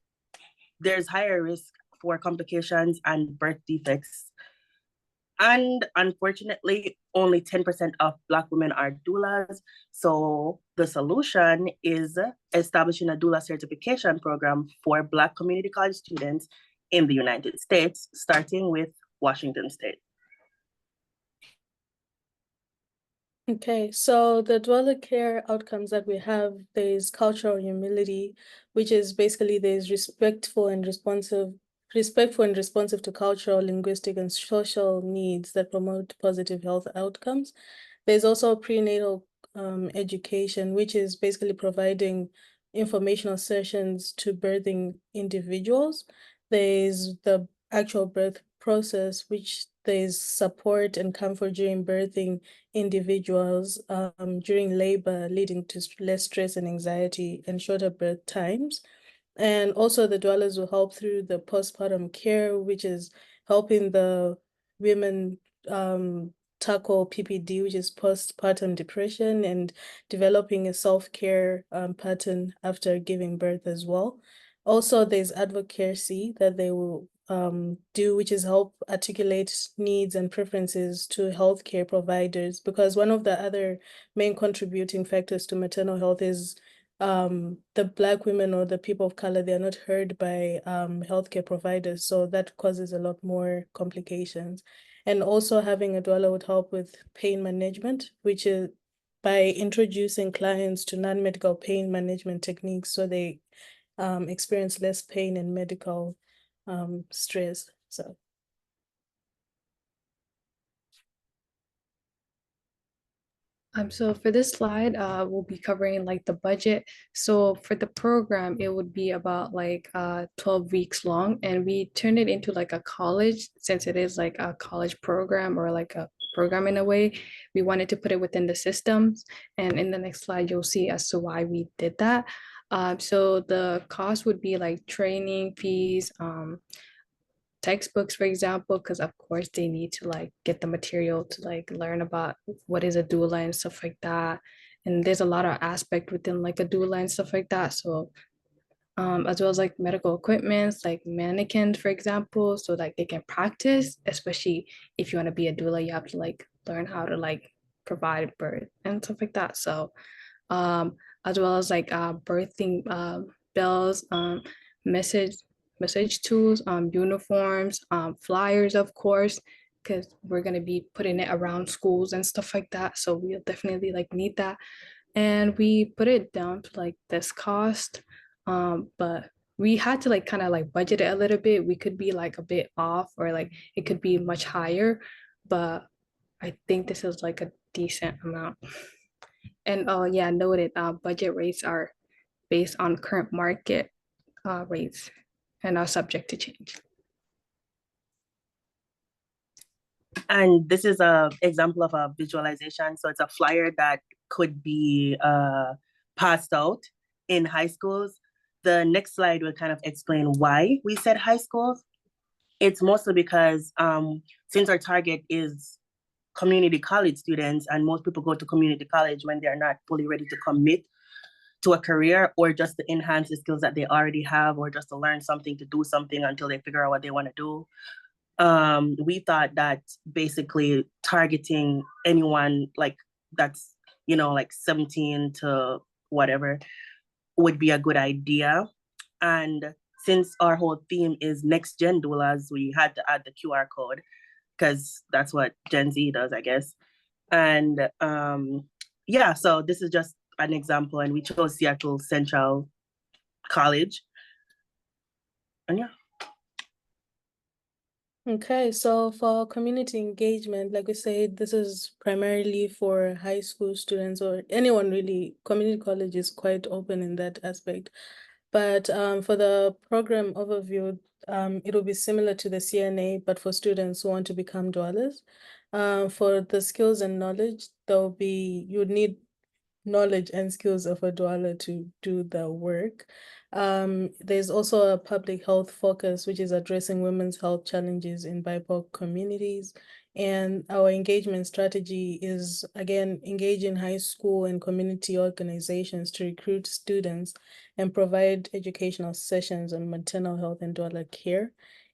there's higher risk for complications and birth defects. And unfortunately, only 10% of Black women are doulas. So the solution is establishing a doula certification program for Black community college students in the United States, starting with Washington State. Okay, so the doula care outcomes that we have, there's cultural humility, which is basically there's respectful and responsive to cultural, linguistic, and social needs that promote positive health outcomes. There's also prenatal education, which is basically providing informational sessions to birthing individuals. There's the actual birth process, which there's support and comfort during birthing individuals during labor, leading to less stress and anxiety and shorter birth times. And also the doulas will help through the postpartum care, which is helping the women tackle PPD, which is postpartum depression, and developing a self-care pattern after giving birth as well. Also, there's advocacy that they will do, which is help articulate needs and preferences to healthcare providers, because one of the other main contributing factors to maternal health is the Black women or the people of color, they are not heard by healthcare providers. So that causes a lot more complications. And also having a doula would help with pain management, which is by introducing clients to non-medical pain management techniques so they experience less pain and medical stress. So for this slide, we'll be covering like the budget. So for the program, it would be about like 12 weeks long, and we turned it into like a college, since it is like a college program or like a program in a way. We wanted to put it within the systems, and in the next slide, you'll see as to why we did that. So the cost would be like training fees, textbooks, for example, because of course they need to like get the material to like learn about what is a doula and stuff like that. and there's a lot of aspect within like a doula and stuff like that. So as well as like medical equipments, like mannequins, for example, so like they can practice, especially if you want to be a doula, you have to like learn how to like provide birth and stuff like that. So as well as like birthing bells, message tools, uniforms, flyers, of course, because we're gonna be putting it around schools and stuff like that. So we'll definitely like need that. And we put it down to like this cost. But we had to like kind of like budget it a little bit. We could be like a bit off, or like it could be much higher, but I think this is like a decent amount. And oh yeah, noted, budget rates are based on current market rates and are subject to change. And this is a example of a visualization. So it's a flyer that could be passed out in high schools. The next slide will kind of explain why we said high schools. It's mostly because since our target is community college students, and most people go to community college when they're not fully ready to commit to a career, or just to enhance the skills that they already have, or just to learn something, to do something until they figure out what they want to do. We thought that basically targeting anyone like that's, you know, like 17 to whatever would be a good idea. And since our whole theme is next gen doulas, we had to add the QR code because that's what Gen Z does, I guess. And yeah, so this is just an example, and we chose Seattle Central College. And yeah. Okay, so for community engagement, like we said, this is primarily for high school students or anyone really. Community college is quite open in that aspect. But for the program overview, it will be similar to the CNA, but for students who want to become doulas. For the skills and knowledge, you would need knowledge and skills of a doula to do the work. There's also a public health focus, which is addressing women's health challenges in BIPOC communities. And our engagement strategy is, again, engaging high school and community organizations to recruit students and provide educational sessions on maternal health and doula care.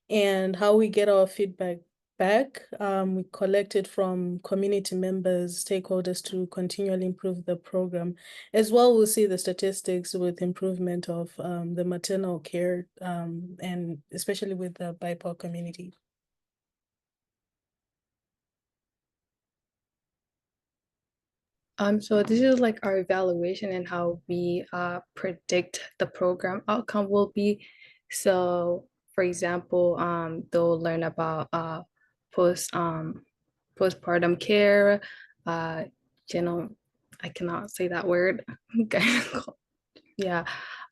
And how we get our feedback back, we collected from community members, stakeholders to continually improve the program. As well, we'll see the statistics with improvement of the maternal care and especially with the BIPOC community. So this is like our evaluation and how we predict the program outcome will be. So for example, they'll learn about postpartum care, I cannot say that word. Yeah,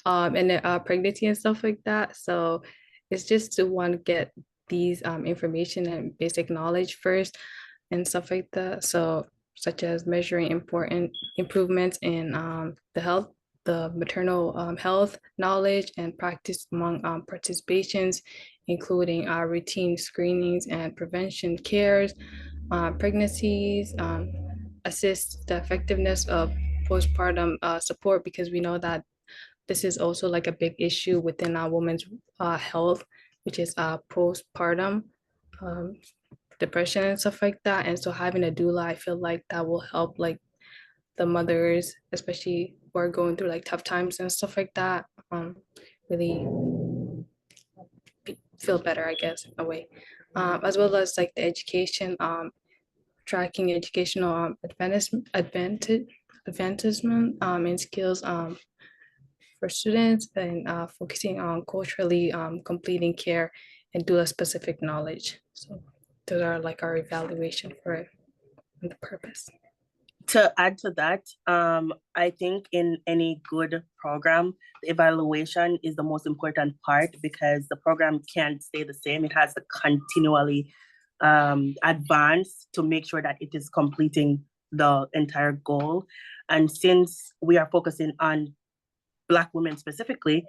and pregnancy and stuff like that. So it's just to want to get these information and basic knowledge first and stuff like that. So such as measuring important improvements in the maternal health knowledge and practice among participations, including routine screenings and prevention cares, pregnancies, assist the effectiveness of postpartum support, because we know that this is also like a big issue within our women's health, which is postpartum depression and stuff like that. And so having a doula, I feel like that will help like the mothers, especially who are going through like tough times and stuff like that, really feel better, I guess, in a way. As well as like the education, tracking educational advancement in skills for students, and focusing on culturally completing care and doula specific knowledge. So those are like our evaluation for it and the purpose. To add to that, I think in any good program, the evaluation is the most important part, because the program can't stay the same. It has to continually advance to make sure that it is completing the entire goal. And since we are focusing on Black women specifically,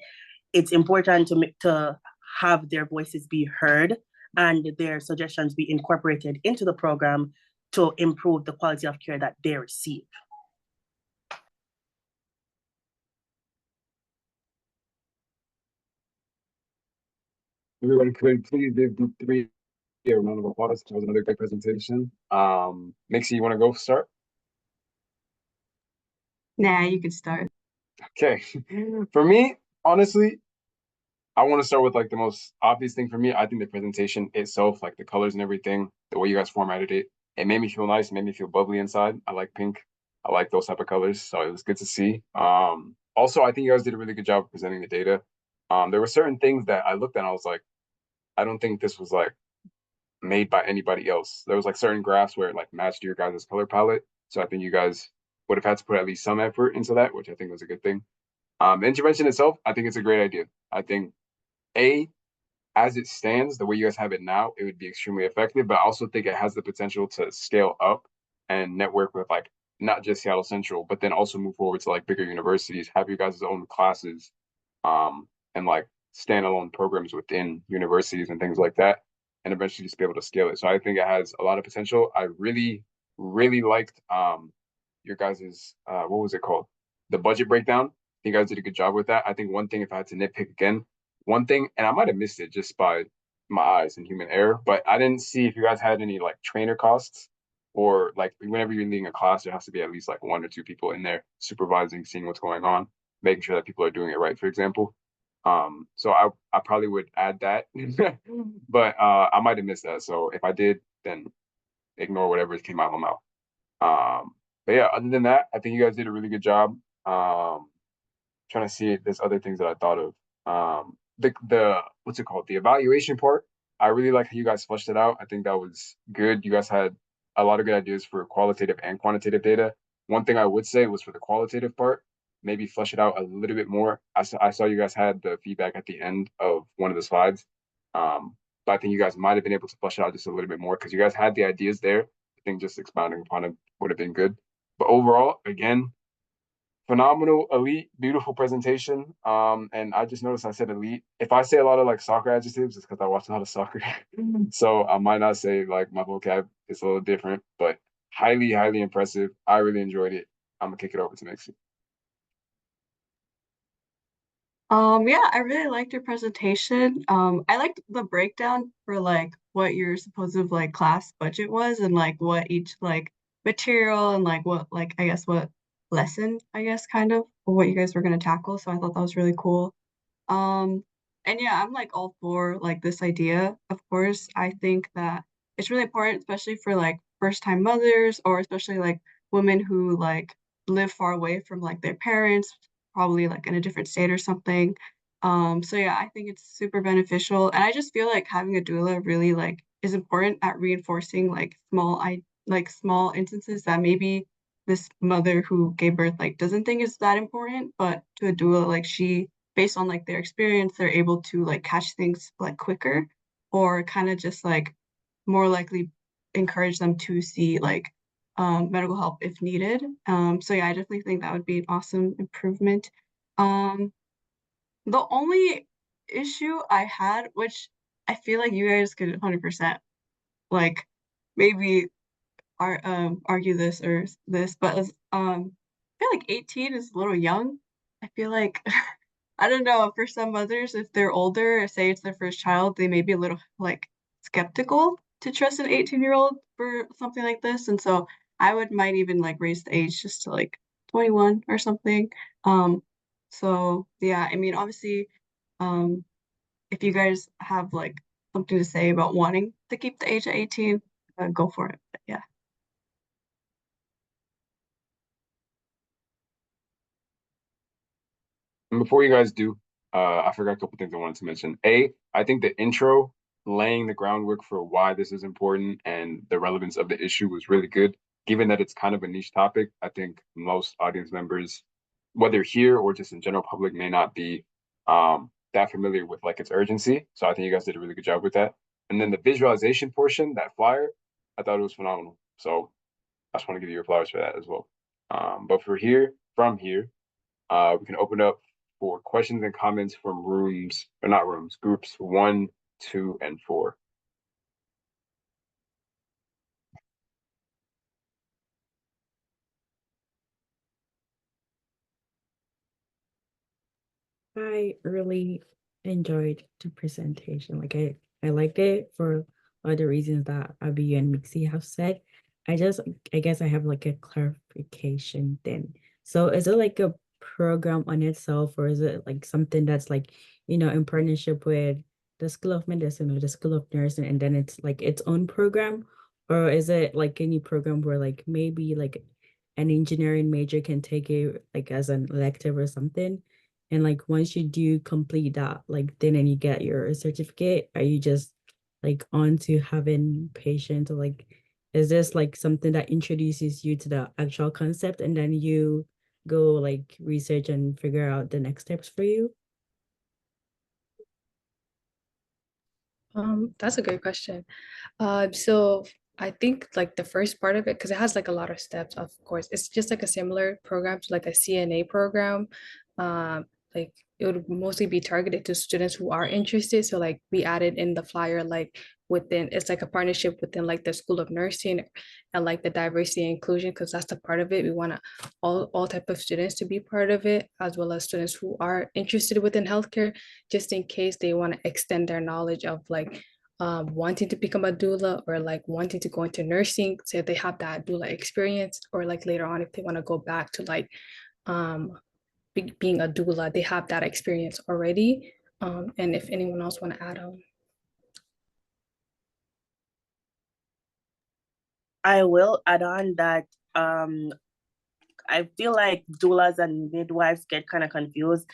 it's important to have their voices be heard and their suggestions be incorporated into the program to improve the quality of care that they receive. Everyone could please give the three a round of applause. That was another great presentation. Mixie, you want to go start? Nah, you can start. Okay. For me, honestly, I want to start with like the most obvious thing for me. I think the presentation itself, like the colors and everything, the way you guys formatted it, it made me feel nice, it made me feel bubbly inside. I like pink. I like those type of colors, so it was good to see. Also, I think you guys did a really good job of presenting the data. There were certain things that I looked at and I was like, I don't think this was like made by anybody else. There was like certain graphs where it like matched your guys' color palette. So I think you guys would have had to put at least some effort into that, which I think was a good thing. The intervention itself, I think it's a great idea. I think as it stands, the way you guys have it now, it would be extremely effective, but I also think it has the potential to scale up and network with like not just Seattle Central, but then also move forward to like bigger universities, have you guys' own classes, and like standalone programs within universities and things like that, and eventually just be able to scale it. So I think it has a lot of potential. I really, really liked your guys's what was it called? The budget breakdown. You guys did a good job with that. I think one thing, if I had to nitpick again, one thing, and I might have missed it just by my eyes and human error, but I didn't see if you guys had any like trainer costs or like whenever you're leading a class, there has to be at least like 1 or 2 people in there supervising, seeing what's going on, making sure that people are doing it right, for example. So I probably would add that, but I might have missed that. So if I did, then ignore whatever came out of my mouth. But yeah, other than that, I think you guys did a really good job. Trying to see if there's other things that I thought of. The what's it called? The evaluation part. I really like how you guys fleshed it out. I think that was good. You guys had a lot of good ideas for qualitative and quantitative data. One thing I would say was for the qualitative part, maybe flesh it out a little bit more. I saw you guys had the feedback at the end of one of the slides. But I think you guys might have been able to flesh it out just a little bit more because you guys had the ideas there. I think just expounding upon it would have been good. But overall, again, phenomenal, elite, beautiful presentation. And I just noticed I said elite. If I say a lot of like soccer adjectives, it's because I watch a lot of soccer. So I might not say like my vocab is a little different, but highly, highly impressive. I really enjoyed it. I'm gonna kick it over to Mixie. Yeah, I really liked your presentation. I liked the breakdown for like what your supposed like class budget was and like what each like material and like what like I guess what lesson I guess kind of or what you guys were gonna tackle. So I thought that was really cool. Um, and yeah, I'm like all for like this idea. Of course, I think that it's really important, especially for like first time mothers or especially like women who like live far away from like their parents, probably like in a different state or something. So yeah, I think it's super beneficial. And I just feel like having a doula really like is important at reinforcing like small instances that maybe this mother who gave birth like doesn't think is that important, but to a doula, like she based on like their experience, they're able to like catch things like quicker or kind of just like more likely encourage them to see like medical help if needed. So yeah, I definitely think that would be an awesome improvement. Um, the only issue I had, which I feel like you guys could 100% like maybe argue this or this, but I feel like 18 is a little young. I feel like I don't know, for some mothers, if they're older, say it's their first child, they may be a little like skeptical to trust an 18-year-old for something like this. And so I would might even like raise the age just to like 21 or something. Um, so yeah, I mean obviously, um, if you guys have like something to say about wanting to keep the age at 18, go for it. But yeah. And before you guys do, I forgot a couple things I wanted to mention. I think the intro laying the groundwork for why this is important and the relevance of the issue was really good. Given that it's kind of a niche topic, I think most audience members, whether here or just in general public, may not be that familiar with like its urgency. So I think you guys did a really good job with that. And then the visualization portion, that flyer, I thought it was phenomenal. So I just want to give you your flowers for that as well. But from here, we can open up for questions and comments from rooms, or not rooms, groups 1, 2, and 4. Hi, early enjoyed the presentation. Like I liked it for other reasons that Abby and Mixie have said. I guess I have like a clarification then. So is it like a program on itself, or is it like something that's like, in partnership with the School of Medicine or the School of Nursing, and then it's like its own program? Or is it like any program where like maybe like an engineering major can take it like as an elective or something? And like once you do complete that, like then and you get your certificate, are you just like on to having patients, or like is this like something that introduces you to the actual concept and then you go like research and figure out the next steps for you? That's a great question. So I think like the first part of it, because it has like a lot of steps, of course, it's just like a similar program to like a CNA program. Like it would mostly be targeted to students who are interested. So like we added in the flyer, like within, it's like a partnership within like the School of Nursing and like the diversity and inclusion, because that's the part of it. We want all type of students to be part of it, as well as students who are interested within healthcare, just in case they want to extend their knowledge of like wanting to become a doula, or like wanting to go into nursing, so they have that doula experience, or like later on if they want to go back to like being a doula, they have that experience already. And if anyone else want to add on. I will add on that I feel like doulas and midwives get kind of confused,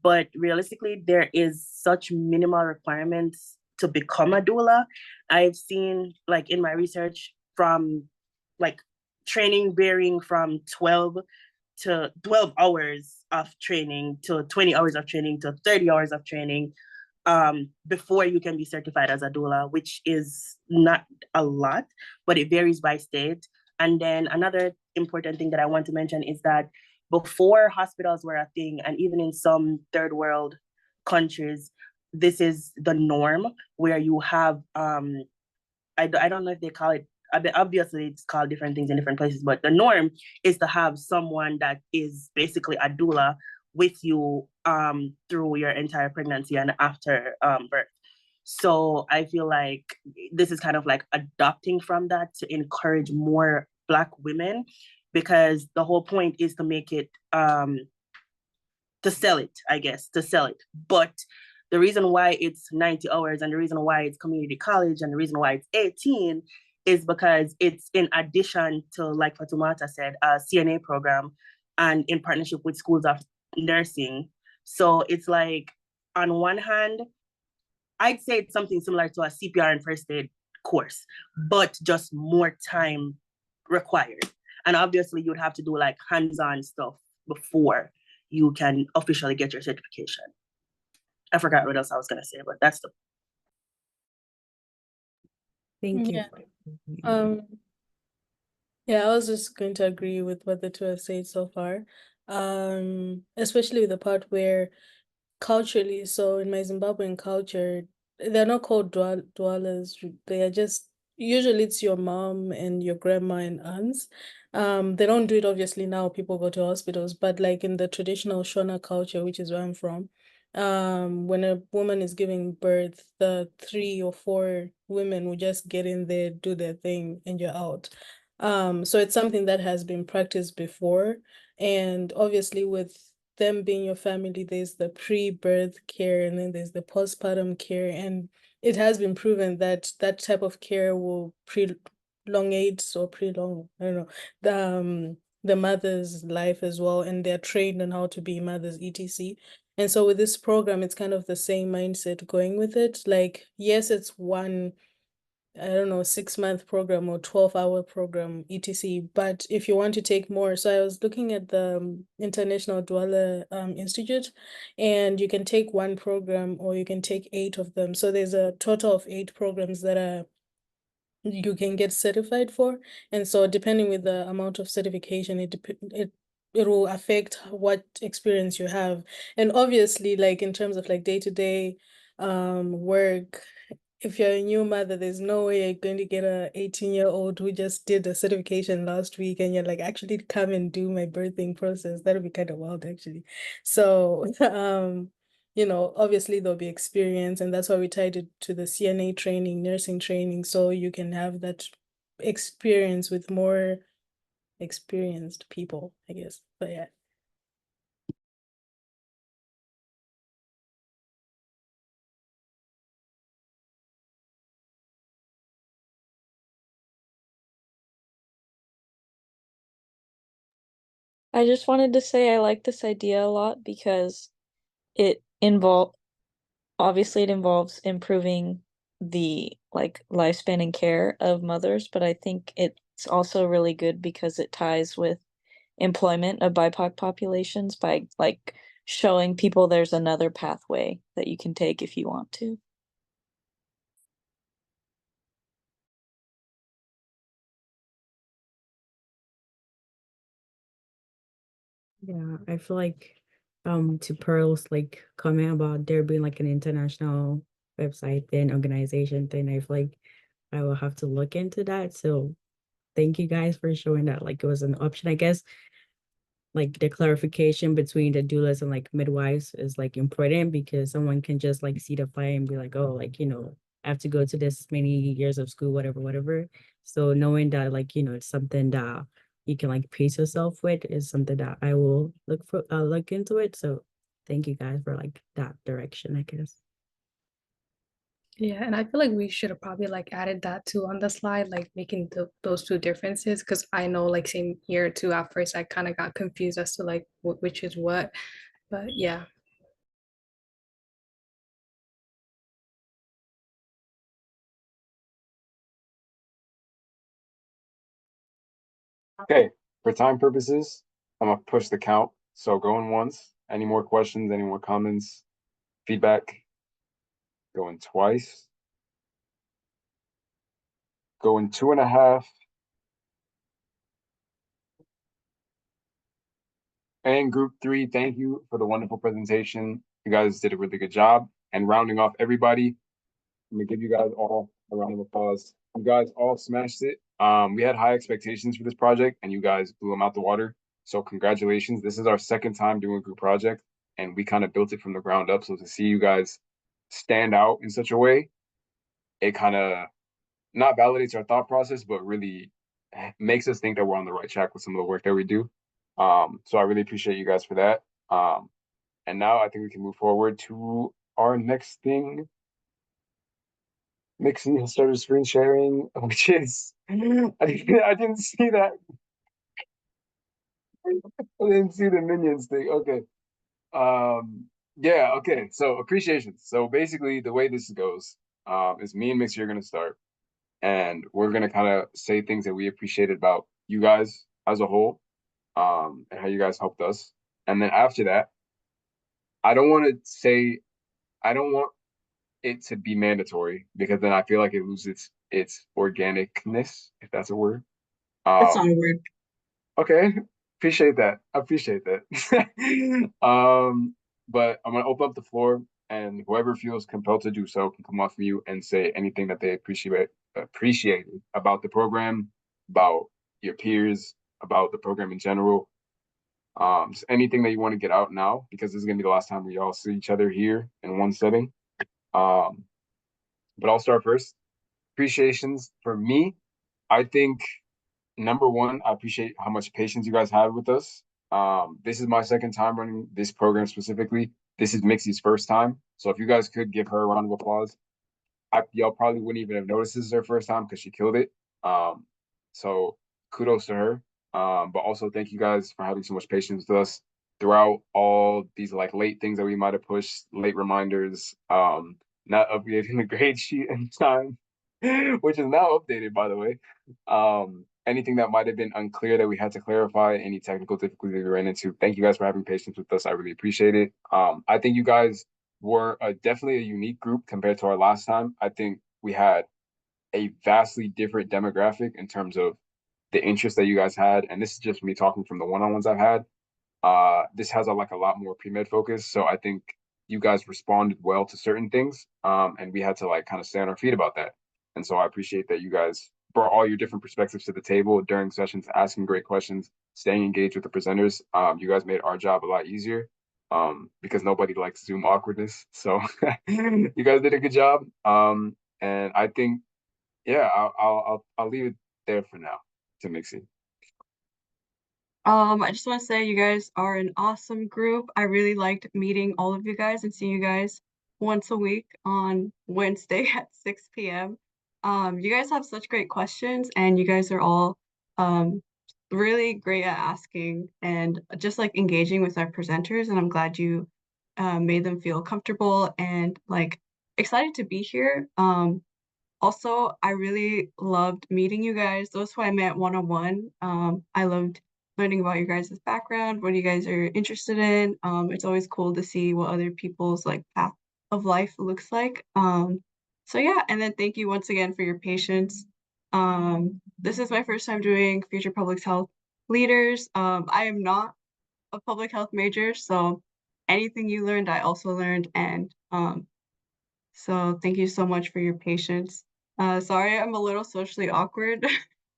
but realistically, there is such minimal requirements to become a doula. I've seen, like in my research, from like training varying from 12 hours of training to 20 hours of training to 30 hours of training before you can be certified as a doula, which is not a lot, but it varies by state. And then another important thing that I want to mention is that before hospitals were a thing, and even in some third world countries, this is the norm, where you have, I don't know if they call it, obviously it's called different things in different places, but the norm is to have someone that is basically a doula with you through your entire pregnancy and after birth. So I feel like this is kind of like adopting from that to encourage more Black women, because the whole point is to make it, to sell it, I guess, to sell it. But the reason why it's 90 hours and the reason why it's community college and the reason why it's 18 is because it's in addition to, like Fatoumata said, a CNA program and in partnership with schools of nursing. So it's like, on one hand, I'd say it's something similar to a CPR and first aid course, but just more time required. And obviously you'd have to do like hands-on stuff before you can officially get your certification. I forgot what else I was gonna say, but that's the. Thank you. Yeah. Yeah, I was just going to agree with what the two have said so far. Especially with the part where culturally, so in my Zimbabwean culture, they're not called doulas. They are just, usually it's your mom and your grandma and aunts. They don't do it obviously now, people go to hospitals, but like in the traditional Shona culture, which is where I'm from, when a woman is giving birth, the 3 or 4 women will just get in there, do their thing, and you're out. So it's something that has been practiced before. And obviously with them being your family, there's the pre-birth care and then there's the postpartum care. And it has been proven that that type of care will prolongate or prolong, I don't know, the mother's life as well. And they're trained on how to be mothers, etc. And so with this program, it's kind of the same mindset going with it. Like, yes, it's one, I don't know, 6-month program or 12-hour program, etc. But if you want to take more, so I was looking at the International Douala Institute, and you can take one program or you can take 8 of them. So there's a total of 8 programs that you can get certified for. And so depending with the amount of certification, it will affect what experience you have. And obviously, like in terms of like day-to-day work, if you're a new mother, there's no way you're going to get a 18-year-old who just did a certification last week and you're like, actually come and do my birthing process. That would be kind of wild, actually. So obviously there'll be experience, and that's why we tied it to the CNA training, nursing training, so you can have that experience with more experienced people, I guess. But yeah. I just wanted to say I like this idea a lot because it obviously it involves improving the like lifespan and care of mothers, but I think it's also really good because it ties with employment of BIPOC populations by like showing people there's another pathway that you can take if you want to. Yeah, I feel like to Pearl's like comment about there being like an international website thing, organization thing, I feel like I will have to look into that. So thank you guys for showing that like it was an option. I guess like the clarification between the doulas and like midwives is like important because someone can just like see the flyer and be like, oh, like, I have to go to this many years of school, whatever. So knowing that like, it's something that you can like pace yourself with is something that I will look into it. So thank you guys for like that direction, I guess. Yeah, and I feel like we should have probably like added that too on the slide, like making those two differences. Because I know, like, same year too. At first, I kind of got confused as to like which is what. But yeah. Okay, for time purposes, I'm gonna push the count. So going once. Any more questions? Any more comments? Feedback? Going twice. Going 2.5. And group 3, thank you for the wonderful presentation. You guys did a really good job. And rounding off everybody, I'm gonna give you guys all a round of applause. You guys all smashed it. We had high expectations for this project and you guys blew them out the water. So congratulations. This is our second time doing a group project and we kind of built it from the ground up. So to see you guys stand out in such a way, it kind of not validates our thought process, but really makes us think that we're on the right track with some of the work that we do. So I really appreciate you guys for that. And now I think we can move forward to our next thing. Mixing and started screen sharing, which is I didn't see that. I didn't see the minions thing. Okay. Yeah, okay. So appreciations. So basically the way this goes, is me and Mixie are gonna start and we're gonna kind of say things that we appreciated about you guys as a whole, and how you guys helped us. And then after that, I don't want it to be mandatory because then I feel like it loses its organicness, if that's a word. That's not a word. Okay, appreciate that. I appreciate that. But I'm gonna open up the floor, and whoever feels compelled to do so can come off mute and say anything that they appreciated about the program, about your peers, about the program in general. Just anything that you want to get out now, because this is gonna be the last time we all see each other here in one setting. But I'll start first. Appreciations for me, I think number one, I appreciate how much patience you guys had with us. This is my second time running this program specifically. This is Mixie's first time. So if you guys could give her a round of applause. Y'all probably wouldn't even have noticed this is her first time because she killed it. So kudos to her. But also thank you guys for having so much patience with us throughout all these like late things that we might have pushed, late reminders, not updating the grade sheet in time, which is now updated, by the way. Anything that might have been unclear that we had to clarify, any technical difficulties we ran into. Thank you guys for having patience with us. I really appreciate it. I think you guys were definitely a unique group compared to our last time. I think we had a vastly different demographic in terms of the interest that you guys had. And this is just me talking from the one-on-ones I've had. This has a lot more pre-med focus. So I think you guys responded well to certain things. And we had to like kind of stay on our feet about that. And so I appreciate that you guys brought all your different perspectives to the table during sessions, asking great questions, staying engaged with the presenters. You guys made our job a lot easier. because nobody likes Zoom awkwardness. So you guys did a good job. And I think, yeah, I'll leave it there for now to Mixie. I just want to say you guys are an awesome group. I really liked meeting all of you guys and seeing you guys once a week on Wednesday at 6 p.m. You guys have such great questions and you guys are all really great at asking and just like engaging with our presenters, and I'm glad you made them feel comfortable and like excited to be here. Also, I really loved meeting you guys. Those who I met one-on-one. I loved learning about your guys' background, what you guys are interested in. It's always cool to see what other people's like path of life looks like. So yeah, and then thank you once again for your patience. This is my first time doing Future Public Health Leaders. I am not a public health major, so anything you learned, I also learned, and so thank you so much for your patience. Sorry, I'm a little socially awkward.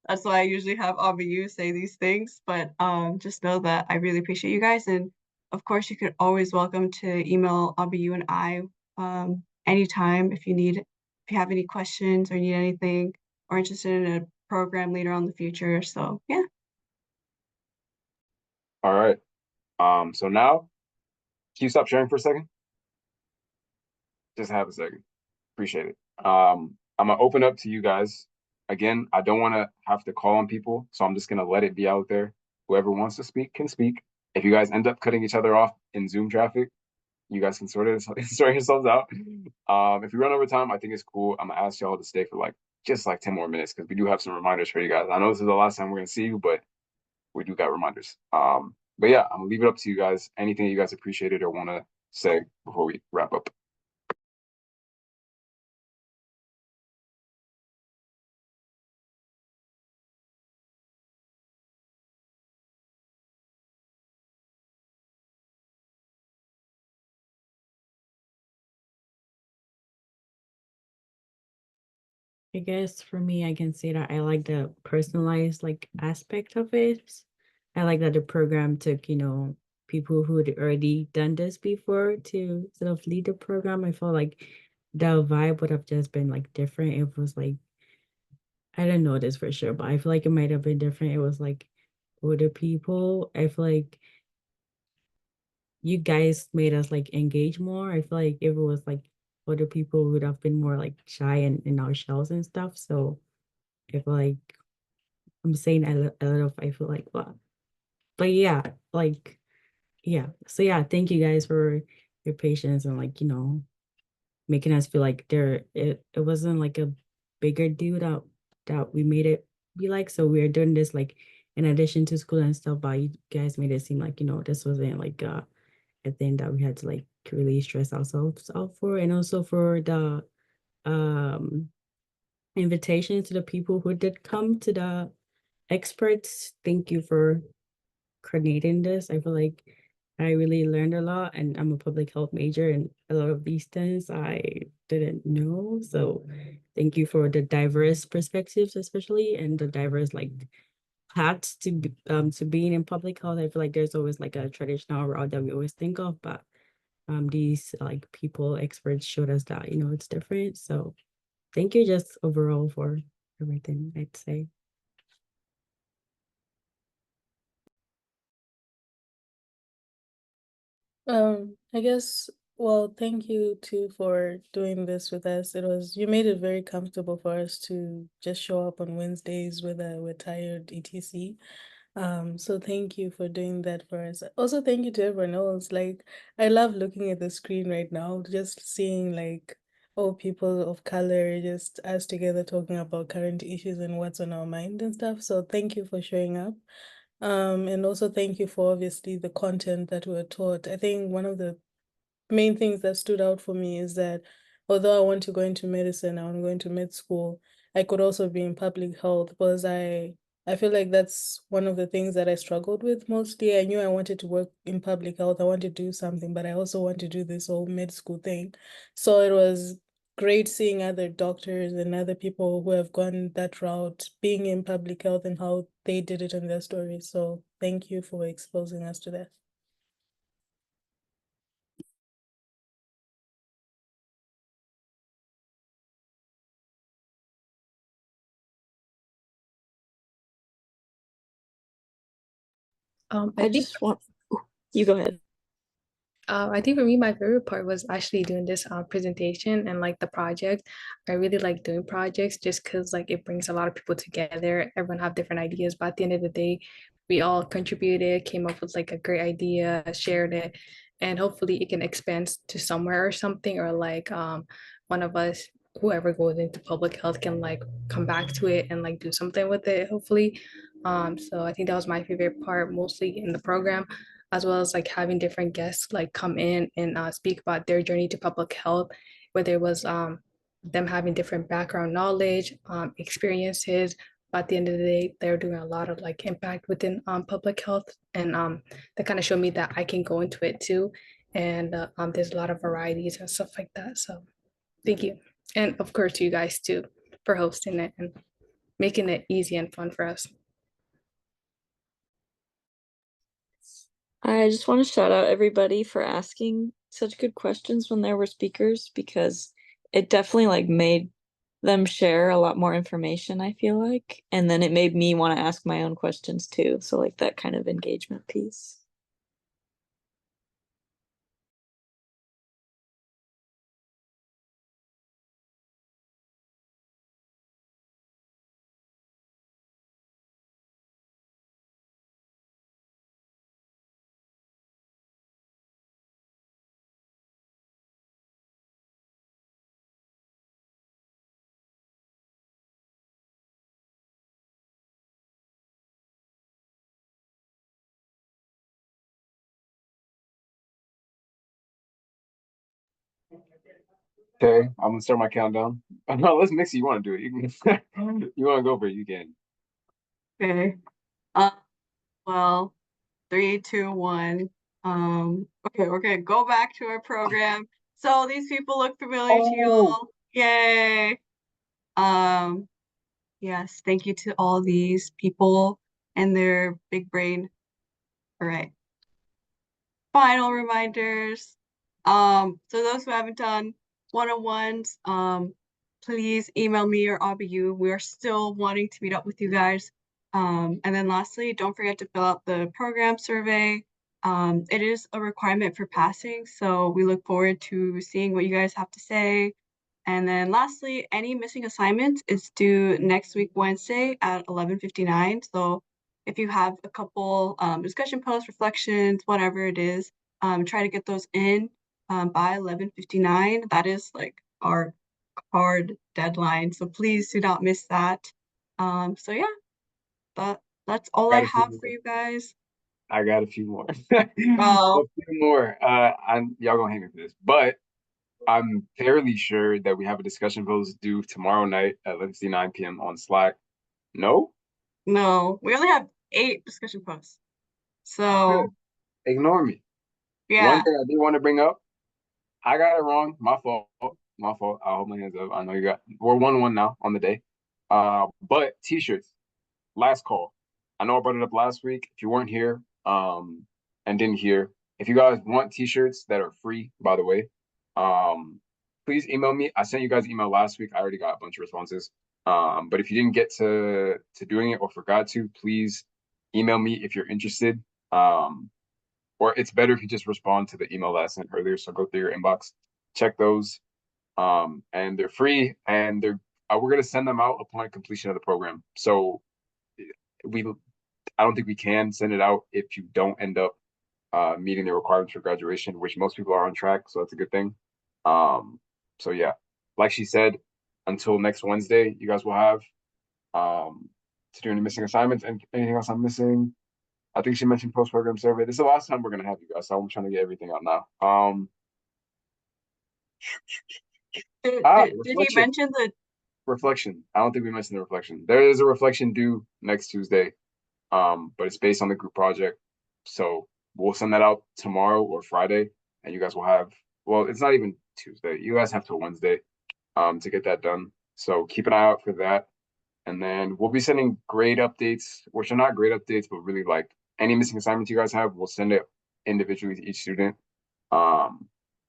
That's why I usually have Abiyu say these things, but just know that I really appreciate you guys. And of course, you could always welcome to email Abiyu and I anytime if you have any questions or need anything or interested in a program later on in the future. So yeah. All right. So now, can you stop sharing for a second? Just have a second. Appreciate it. I'm gonna open up to you guys. Again, I don't want to have to call on people, so I'm just gonna let it be out there. Whoever wants to speak can speak. If you guys end up cutting each other off in Zoom traffic, you guys can sort yourselves out. If we run over time, I think it's cool. I'm gonna ask y'all to stay for like just like 10 more minutes because we do have some reminders for you guys. I know this is the last time we're gonna see you, but we do got reminders. But yeah, I'm gonna leave it up to you guys. Anything you guys appreciated or want to say before we wrap up. I guess for me, I can say that I like the personalized like aspect of it. I like that the program took, people who had already done this before to sort of lead the program. I felt like the vibe would have just been like different. It was like, I don't know this for sure, but I feel like it might have been different. It was like older people. I feel like you guys made us like engage more. I feel like if it was like older people would have been more like shy and in our shells and stuff. So I feel like I'm saying a lot of I feel like well, but yeah, like yeah. So yeah, thank you guys for your patience and like making us feel like it wasn't like a bigger deal that we made it be like. So we're doing this like in addition to school and stuff, but you guys made it seem like this wasn't like a thing that we had to like really stress ourselves out for, and also for the um invitation to the people who did come to the experts. Thank you for coordinating this. I feel like I really learned a lot, and I'm a public health major, and a lot of these things I didn't know. So thank you for the diverse perspectives, especially, and the diverse like paths to being in public health. I feel like there's always like a traditional route that we always think of, but these like people experts showed us that it's different. So thank you just overall for everything, I'd say. I guess, well, thank you too for doing this with us. You made it very comfortable for us to just show up on Wednesdays whether we're tired, etc. So thank you for doing that for us. Also, thank you to everyone else. Like, I love looking at the screen right now, just seeing like, oh, people of color, just us together talking about current issues and what's on our mind and stuff. So thank you for showing up. And also thank you for obviously the content that we were taught. I think one of the main things that stood out for me is that although I want to go into medicine, I want to go into med school, I could also be in public health because I feel like that's one of the things that I struggled with mostly. I knew I wanted to work in public health. I wanted to do something, but I also want to do this whole med school thing. So it was great seeing other doctors and other people who have gone that route, being in public health and how they did it in their stories. So thank you for exposing us to that. I just want, you go ahead. I think for me, my favorite part was actually doing this presentation and like the project. I really like doing projects just because like it brings a lot of people together. Everyone have different ideas, but at the end of the day, we all contributed, came up with like a great idea, shared it, and hopefully it can expand to somewhere or something, or like one of us, whoever goes into public health, can like come back to it and like do something with it, hopefully. So I think that was my favorite part, mostly in the program, as well as like having different guests like come in and speak about their journey to public health, whether it was them having different background knowledge, experiences. But at the end of the day, they're doing a lot of like impact within public health, and that kind of showed me that I can go into it too. And there's a lot of varieties and stuff like that. So thank you, and of course you guys too for hosting it and making it easy and fun for us. I just want to shout out everybody for asking such good questions when there were speakers, because it definitely like made them share a lot more information, I feel like. And then it made me want to ask my own questions too. So like that kind of engagement piece. Okay, I'm gonna start my countdown. No, let's mix it. You want to do it? You can. You want to go for it? You can. Okay. Well, 3, 2, 1. Okay, we're gonna go back to our program. So these people look familiar to you Oh. all. Yay. Yes, thank you to all these people and their big brain. All right. Final reminders. So those who haven't done one-on-ones, please email me or ABU. We are still wanting to meet up with you guys. And then lastly, don't forget to fill out the program survey. It is a requirement for passing, so we look forward to seeing what you guys have to say. And then lastly, any missing assignments is due next week, Wednesday at 11:59. So if you have a couple discussion posts, reflections, whatever it is, try to get those in by 11:59. That is like our hard deadline. So please do not miss that. So yeah, that's all I Got a few have for more. you guys. I got a few more. Oh. A few more. Y'all gonna hate me for this, but I'm fairly sure that we have a discussion post due tomorrow night at 11:59 p.m. on Slack. No? No, we only have 8 discussion posts. So Good. Ignore me. yeah. One thing I do want to bring up, I got it wrong. My fault. My fault. I'll hold my hands up. I know we're 1-1 now on the day. But t-shirts, last call. I know I brought it up last week. If you weren't here, and didn't hear, if you guys want t-shirts that are free, by the way, please email me. I sent you guys an email last week. I already got a bunch of responses. But if you didn't get to doing it or forgot to, please email me if you're interested. Or it's better if you just respond to the email that I sent earlier. So go through your inbox, check those. And they're free, and we're gonna send them out upon completion of the program. So I don't think we can send it out if you don't end up meeting the requirements for graduation, which most people are on track, so that's a good thing. So yeah, like she said, until next Wednesday, you guys will have to do any missing assignments and anything else I'm missing. I think she mentioned post-program survey. This is the last time we're gonna have you guys, so I'm trying to get everything out now. Did he mention the reflection? I don't think we mentioned the reflection. There is a reflection due next Tuesday, but it's based on the group project. So we'll send that out tomorrow or Friday, and you guys will have, well, it's not even Tuesday. You guys have till Wednesday to get that done. So keep an eye out for that. And then we'll be sending grade updates, which are not grade updates, but really like any missing assignments you guys have, we'll send it individually to each student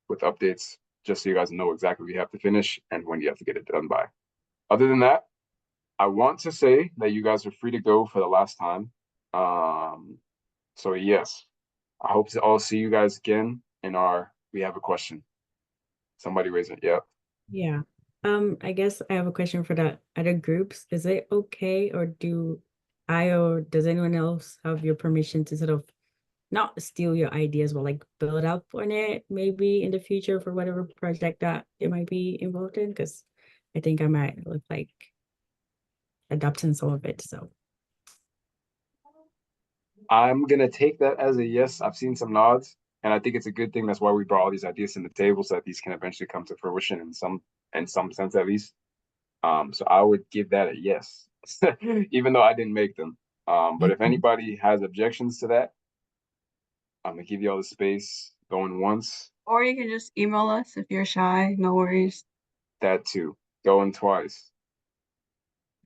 with updates, just so you guys know exactly what you have to finish and when you have to get it done by. Other than that, I want to say that you guys are free to go for the last time. So yes, I hope to all see you guys again in our, we have a question. Somebody raise it, yeah. Yeah. I guess I have a question for the other groups. Is it okay, or or does anyone else have your permission to sort of not steal your ideas, but like build up on it maybe in the future for whatever project that it might be involved in? Because I think I might look like adopting some of it. So I'm gonna take that as a yes. I've seen some nods, and I think it's a good thing. That's why we brought all these ideas in the table so that these can eventually come to fruition in some sense at least. So I would give that a yes, even though I didn't make them. But if anybody has objections to that, I'm gonna give you all the space going once, Or you can just email us if you're shy, no worries. that too, going twice.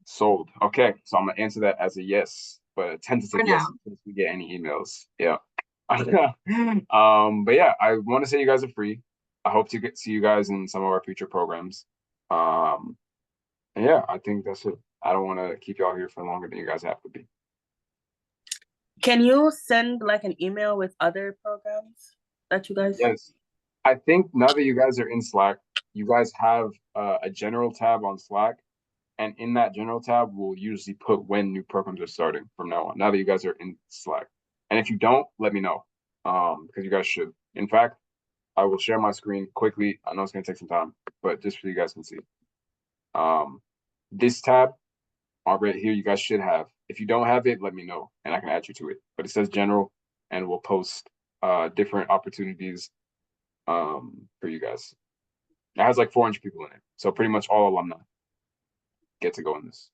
Sold. Okay, so I'm gonna answer that as a yes, but a tentative For yes now. if we get any emails. Yeah. But yeah, I want to say you guys are free. I hope to see you guys in some of our future programs. And yeah, I think that's it. I don't want to keep y'all here for longer than you guys have to be. Can you send like an email with other programs that you guys? Yes. I think now that you guys are in Slack, you guys have a general tab on Slack. And in that general tab, we'll usually put when new programs are starting from now on, now that you guys are in Slack. And if you don't, let me know, because you guys should. In fact, I will share my screen quickly. I know it's going to take some time, but just so you guys can see. This tab right here, you guys should have. If you don't have it, let me know, and I can add you to it. But it says general, and we'll post different opportunities for you guys. It has like 400 people in it, so pretty much all alumni get to go in this.